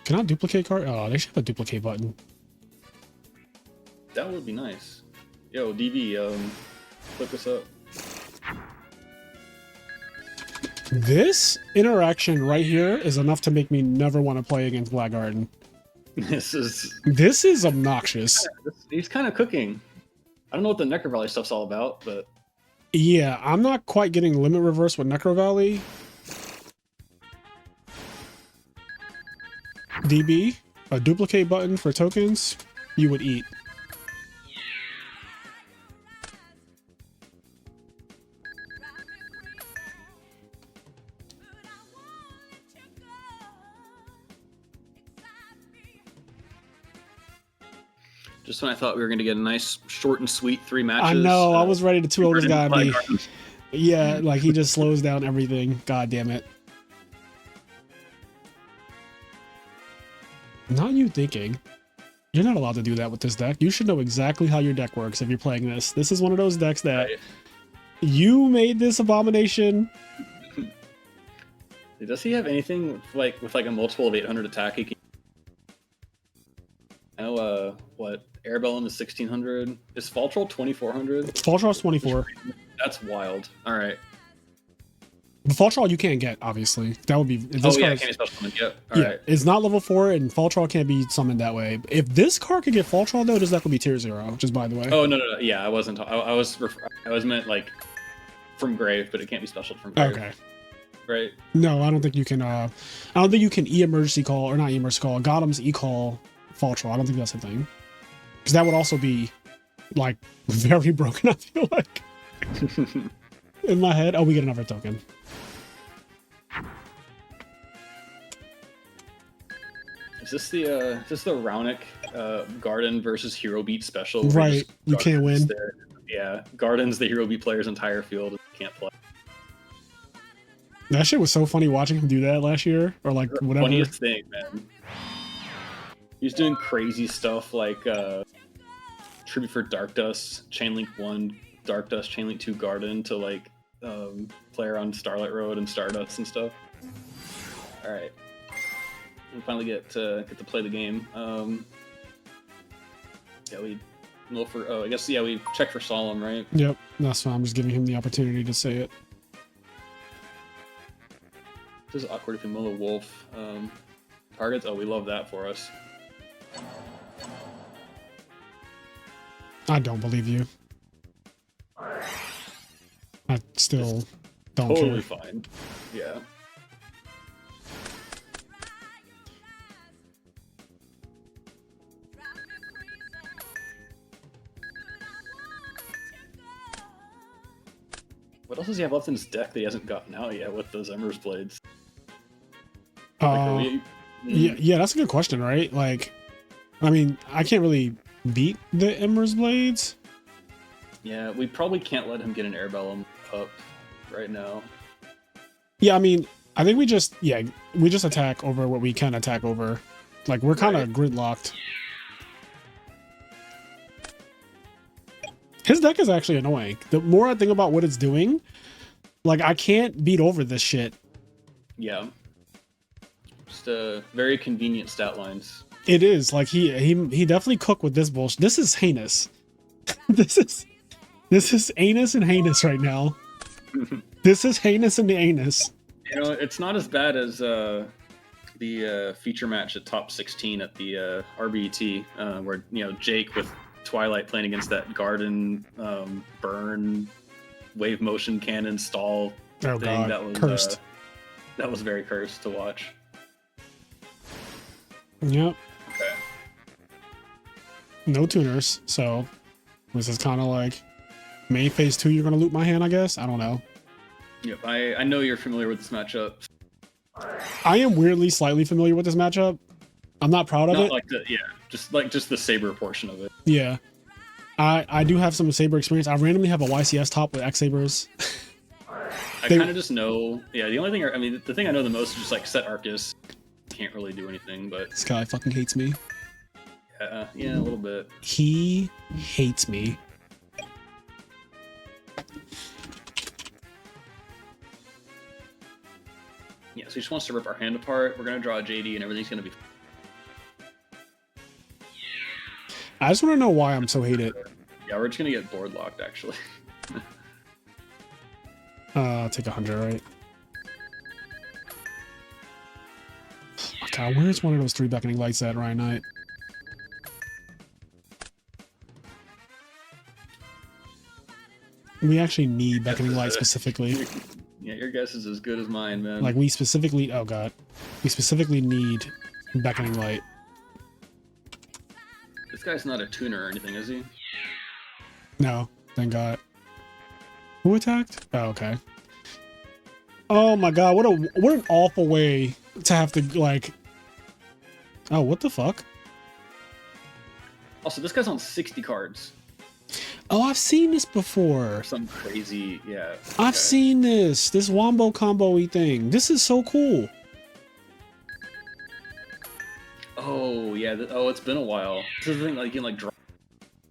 Can I duplicate card? Oh, they should have a duplicate button. That would be nice. Yo, DV, flip this up. This interaction right here is enough to make me never want to play against Blackgarden. This is obnoxious. he's kind of cooking. I don't know what the Necro Valley stuff's all about, but Yeah, I'm not quite getting limit reverse with Necro Valley. DB, a duplicate button for tokens, you would eat. just when I thought we were going to get a nice short and sweet 3 matches. I know, I was ready to 2-0 this guy. Blackgarden. Yeah, like he just slows down everything. God damn it. Not you thinking. You're not allowed to do that with this deck. You should know exactly how your deck works if you're playing this. This is one of those decks that you made this abomination. Does he have anything with a multiple of 800 attack? He can. Oh, what? Airbellum is 1600. Is Fall Troll 2400? Fall Troll's 24. That's wild. All right. The Fall Troll you can't get, obviously. That would be. If this Yeah, card can't special summon. Yep. All right. It's not level 4, and Fall Troll can't be summoned that way. If this card could get Fall Troll, though, this deck would be tier 0, just by the way. Oh no. Yeah, I wasn't. I was meant like from grave, but it can't be special from grave. Okay. Right. No, I don't think you can. I don't think you can emergency call, or not emergency call. Gotham's call Fall Troll. I don't think that's a thing, because that would also be like very broken. I feel like in my head. Oh, we get another token. Is this the Raonic Garden versus Hero Beat special? Right. You can't win. Yeah, Garden's the Hero Beat player's entire field and can't play. That shit was so funny watching him do that last year, or like whatever. Funniest thing, man. He's doing crazy stuff like Tribute for Dark Dust, Chainlink 1, Dark Dust, Chainlink 2 Garden to like player on Starlight Road and Stardust and stuff. All right. We finally get to play the game. Yeah, we know for. Oh, I guess we check for Solemn, right? Yep, that's fine. I'm just giving him the opportunity to say it. This is awkward if we mill a wolf. Targets. Oh, we love that for us. I don't believe you. I still don't Totally care. fine. Yeah. What else does he have left in his deck that he hasn't gotten out yet with those Embers Blades? Yeah, that's a good question, right? Like, I mean, I can't really beat the Embers Blades. Yeah, we probably can't let him get an Airbellum up right now. Yeah, I mean, I think we just attack over what we can attack over. Like, we're kind of gridlocked. His deck is actually annoying. The more I think about what it's doing, like, I can't beat over this shit. Yeah. Just very convenient stat lines. It is. Like, he definitely cooked with this bullshit. This is heinous. This is anus and heinous right now. This is heinous and the anus. You know, it's not as bad as the feature match at top 16 at the RBET, where Jake with Twilight playing against that Garden burn wave motion cannon stall Oh thing. god, That was cursed. That was very cursed to watch. Yep. Okay. No tuners, so this is kind of like main phase 2. You're gonna loot my hand, I guess. I don't know. Yep, I know you're familiar with this matchup. I am weirdly slightly familiar with this matchup. I'm not proud of Not it. like just the Saber portion of it. Yeah. I do have some Saber experience. I randomly have a YCS top with X Sabers. I kind of just know. Yeah, the only thing the thing I know the most is just like set Arcus. Can't really do anything, but This guy fucking hates me. Yeah, a little bit. He hates me. Yeah, so he just wants to rip our hand apart. We're gonna draw a JD, and everything's gonna be. I just want to know why I'm so hated. Yeah, we're just gonna get board locked, actually. I'll take 100, right? Oh, God, where's one of those 3 beckoning lights at, Ryanide? We actually need beckoning lights specifically. Yeah, your guess is as good as mine, man. Like, we specifically... Oh, God. We specifically need beckoning light. This guy's not a tuner or anything, is he? No, thank God. Who attacked? Oh, okay. Oh my God, what an awful way to have to, like... Oh, what the fuck? Also, this guy's on 60 cards. Oh, I've seen this before. Or some crazy, yeah. I've seen this wombo combo-y thing. This is so cool. Oh, yeah. Oh, it's been a while. This is the thing, like, you can, like, draw.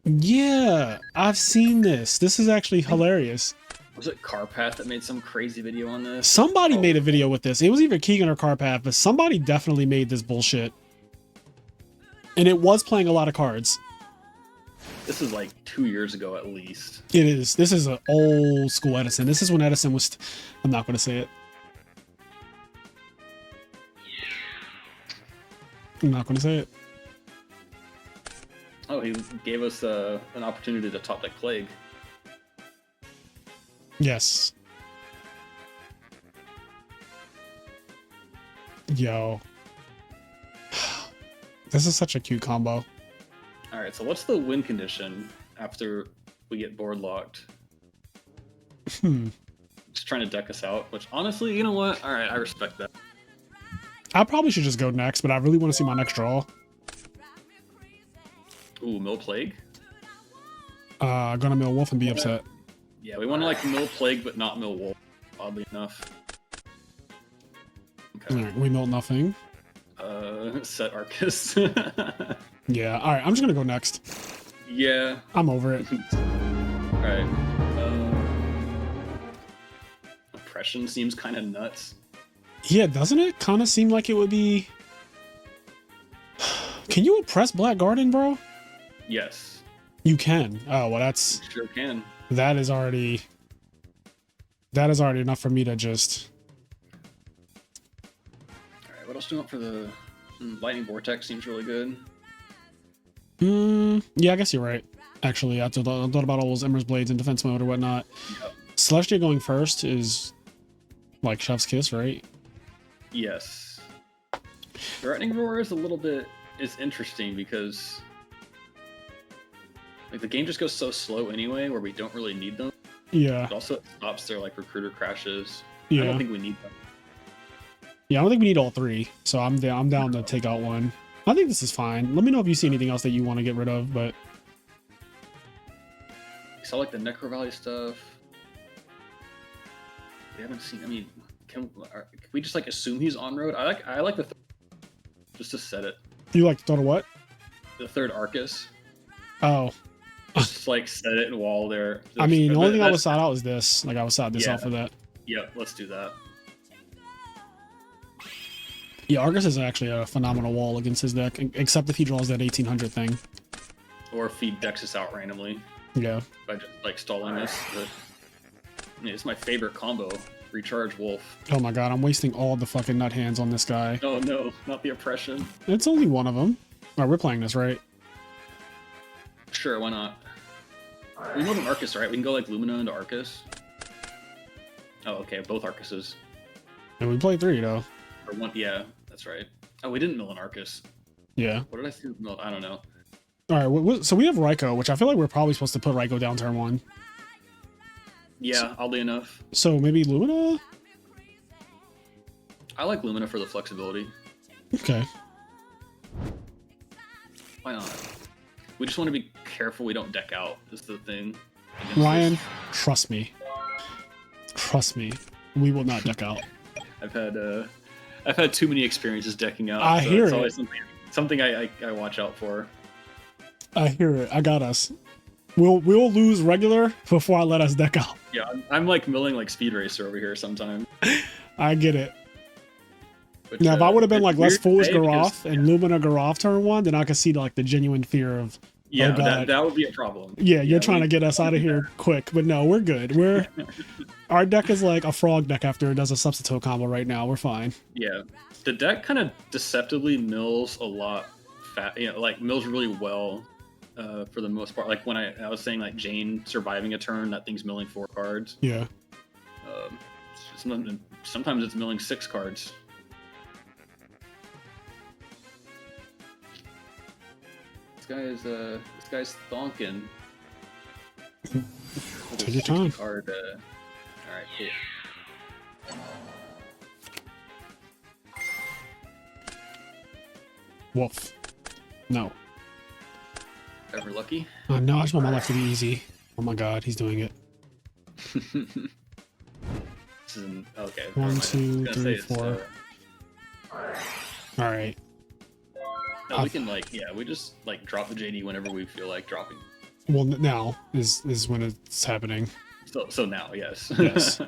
Yeah, I've seen this. This is actually hilarious. Was it Carpath that made some crazy video on this? Somebody made a video with this. It was either Keegan or Carpath, but somebody definitely made this bullshit. And it was playing a lot of cards. This is like 2 years ago at least. It is. This is an old school Edison. This is when Edison was... I'm not going to say it. I'm not going to say it. Oh, he gave us an opportunity to top deck Plague. Yes. Yo. This is such a cute combo. Alright, so what's the win condition after we get board locked? Just trying to deck us out, which honestly, you know what? Alright, I respect that. I probably should just go next, but I really want to see my next draw. Ooh, Mill Plague? Gonna mill Wolf and be upset. Yeah, we want to like Mill Plague, but not Mill Wolf, oddly enough. Okay. Alright, we milled nothing. Set Arcus. Yeah, alright, I'm just gonna go next. Yeah. I'm over it. Alright. Oppression seems kind of nuts. Yeah, doesn't it kind of seem like it would be... Can you oppress Black Garden, bro? Yes. You can. Oh, well, that's... Sure can. That is already enough for me to just... Alright, what else do we want for the... Lightning Vortex seems really good. Yeah, I guess you're right. Actually, I thought about all those Ember's Blades in defense mode or whatnot. Yep. Celestia going first is like Chef's Kiss, right? Yes. Threatening Roar is a little bit... is interesting because... like, the game just goes so slow anyway, where we don't really need them. Yeah. But also, it stops their, like, Recruiter crashes. Yeah. I don't think we need them. Yeah, I don't think we need all 3, so I'm down to take out one. I think this is fine. Let me know if you see anything else that you want to get rid of, but... So, like, the Necro Valley stuff... we haven't seen... I mean, can we just, like, assume he's on road? I like the... just to set it. You like to throw to what? The third Arcus. Oh. Just, like, set it and wall there. I mean, the only thing I would side out is this. Like, I would side this Yeah. out for that. Yep, let's do that. Yeah, Argus is actually a phenomenal wall against his deck, except if he draws that 1800 thing. Or if he decks us out randomly Yeah. by just, like, stalling us. But, I mean, it's my favorite combo. Recharge Wolf. Oh my god, I'm wasting all the fucking nut hands on this guy. Oh no, not the Oppression. It's only one of them. Alright, we're playing this, right? Sure, why not? We know an Arcus, right? We can go, like, Lumina into Arcus. Oh, okay, both Arcuses. And we play 3, though. Or one, yeah, that's right. Oh, we didn't mill an Arcus. Yeah. What did I see? No, I don't know. Alright, so we have Raikou, which I feel like we're probably supposed to put Raikou down turn 1. Yeah, oddly enough. So maybe Lumina? I like Lumina for the flexibility. Okay. Why not? We just want to be careful we don't deck out, is the thing. Ryan, trust me. Trust me. We will not deck out. I've had too many experiences decking out. I hear it's it. always something I watch out for. I hear it. I got us. We'll lose regular before I let us deck out. Yeah, I'm like milling like Speed Racer over here sometimes. I get it. Which, Now, if I would have been it's like, let's weird to foolish say Garoth because- and Lumina Garoth turn one, then I could see like the genuine fear of, Yeah, oh God. that would be a problem. Yeah, you're trying we- to get us out of here quick, but no, we're good. Our deck is like a frog deck after it does a substitute combo right now. We're fine. Yeah, the deck kind of deceptively mills a lot like mills really well for the most part. Like when I was saying like Jane surviving a turn, that thing's milling 4 cards. Yeah. Sometimes it's milling 6 cards. This guy's thonking. Take your time. Card, all right, cool. Wolf. No. Ever lucky? No, I just want my life to be easy. Oh my God, he's doing it. Okay. 1, 2, 3, 4. All right. No, we can we just like drop the JD whenever we feel like dropping. Well, now is when it's happening. So now, yes. Yes.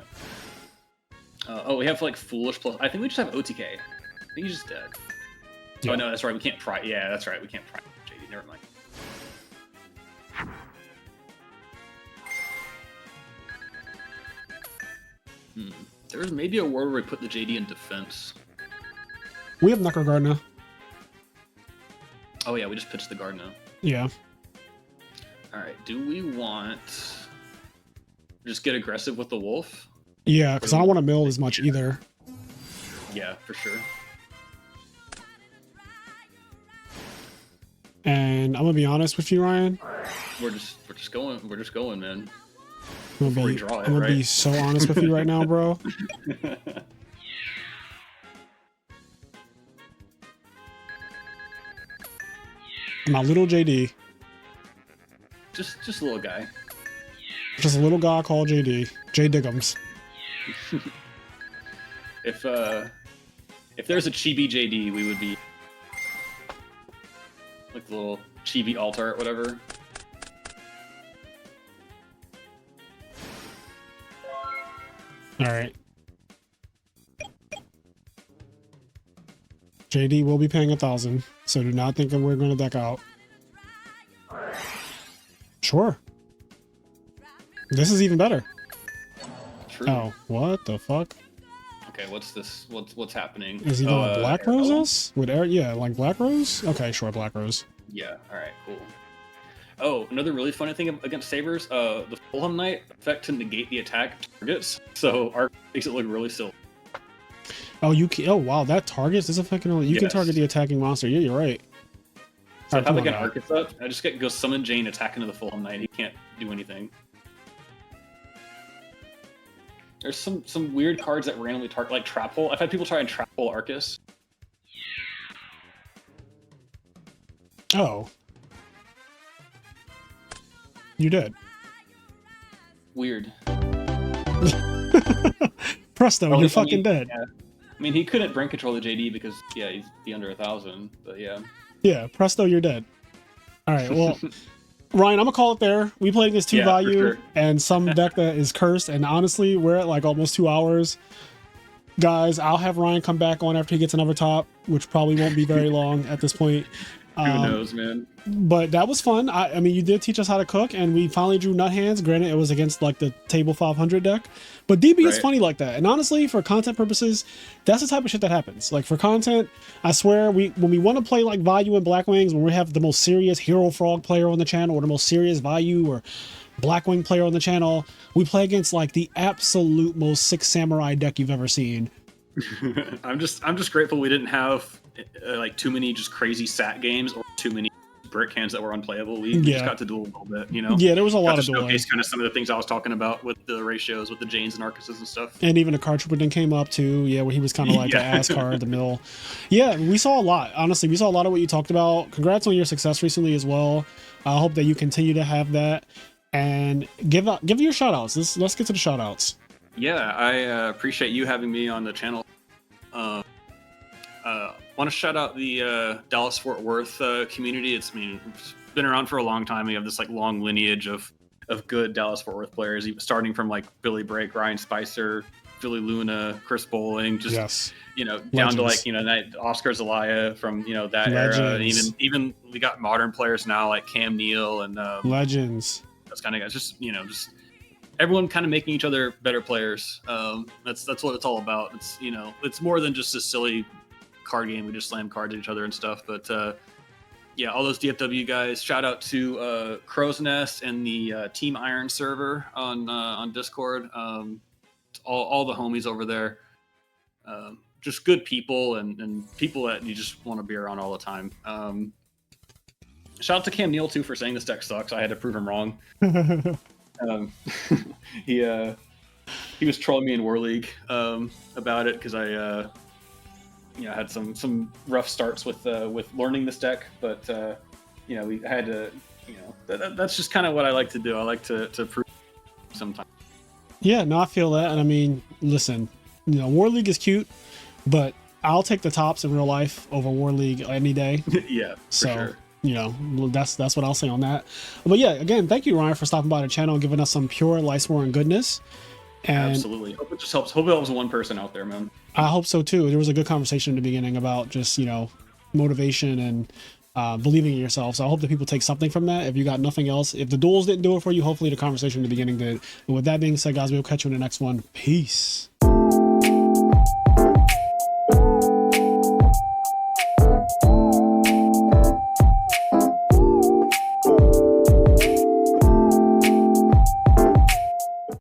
We have like Foolish plus. I think we just have OTK. I think he's just dead. Yeah. Oh no, that's right. We can't pry. Yeah, that's right. We can't pry JD. Never mind. There's maybe a world where we put the JD in defense. We have Knuckle Guard now. Oh yeah, we just pitched the guard now. Yeah. All right. Do we want just get aggressive with the wolf? Yeah, because I don't want to mill as much either. Yeah, for sure. And I'm gonna be honest with you, Ryan. We're just going, man. I'm Before we gonna draw it, be right? so honest with you right now, bro. My little JD. Just a little guy. Just a little guy called JD. J Diggums. If there's a chibi JD, we would be like the little chibi alt art, whatever. Alright. JD will be paying 1,000, so do not think that we're gonna deck out. Sure. This is even better. True. Oh, what the fuck? Okay, what's this? What's happening? Is he Oh, going Black Air Bubble? Roses? With air? Yeah, like Black Rose? Okay, sure, Black Rose. Yeah. All right. Cool. Oh, another really funny thing against Sabers, the Fulham Knight effect to negate the attack targets, so Arc makes it look really silly. Oh, you can. Oh, wow, that targets. This effect can only. You can Yes. target the attacking monster. Yeah, you're right. So Alright, if I have come like on an now. Arcus up, I just go summon Jane, attack into the Fulham Knight. He can't do anything. There's some weird cards that randomly target, like Trap Hole. I've had people try and Trap Hole Arcus. Oh. You did. Weird. Presto, Well, you're I mean, fucking dead. Yeah. I mean, he couldn't brain control the JD because, yeah, he'd be under 1,000. But yeah. Yeah, presto, you're dead. All right, well, Ryan, I'm gonna call it there. We played against 2 Yeah, for value sure. and some deck that is cursed, and honestly, we're at like almost 2 hours. Guys, I'll have Ryan come back on after he gets another top, which probably won't be very long at this point. Who knows, man? But that was fun. I mean, you did teach us how to cook, and we finally drew Nut Hands. Granted, it was against like the table 500 deck, but DB is Right. funny like that. And honestly, for content purposes, that's the type of shit that happens. Like for content, I swear, when we want to play like value and Black Wings, when we have the most serious Hero Frog player on the channel, or the most serious value or Blackwing player on the channel, we play against like the absolute most Six Samurai deck you've ever seen. I'm just grateful we didn't have like too many just crazy sat games or too many brick hands that were unplayable. We Yeah. just got to duel a little bit, you know? Yeah, there was a Got lot to of dueling. showcase kind of some of the things I was talking about with the ratios, with the Janes and Arcuses and stuff. And even a card trooper then came up too. Yeah, where he was kind of like Yeah. an ass card, the mill. Yeah, we saw a lot. Honestly, we saw a lot of what you talked about. Congrats on your success recently as well. I hope that you continue to have that. And give your shout outs. Let's get to the shout outs. Yeah, I appreciate you having me on the channel. Want to shout out the Dallas Fort Worth community. It's been around for a long time. We have this like long lineage of good Dallas Fort Worth players, even starting from like Billy Brake, Ryan Spicer, Philly Luna, Chris Bowling, just Yes. down to like Oscar Zelaya from that era. Even we got modern players now like Cam Neal and Legends. those kind of guys. Just everyone kind of making each other better players. That's what it's all about. It's it's more than just a silly card game. We just slam cards at each other and stuff. But yeah, all those DFW guys. Shout out to Crow's Nest and the Team Iron server on Discord. All the homies over there. Just good people and people that you just want to be around all the time. Shout out to Cam Neal too for saying this deck sucks. I had to prove him wrong. He was trolling me in War League about it because I had some rough starts with learning this deck, but we had to that's just kind of what I like to do. I like to prove sometimes. Yeah, no, I feel that, and I mean, listen, War League is cute, but I'll take the tops in real life over War League any day. Yeah, so sure. That's what I'll say on that. But yeah, again, thank you, Ryan, for stopping by the channel and giving us some pure Lightsworn goodness. And absolutely. Hope it just helps. Hope it helps one person out there, man. I hope so too. There was a good conversation in the beginning about just motivation and believing in yourself. So I hope that people take something from that. If you got nothing else, if the duels didn't do it for you, hopefully the conversation in the beginning did. But with that being said, guys, we'll catch you in the next one. Peace.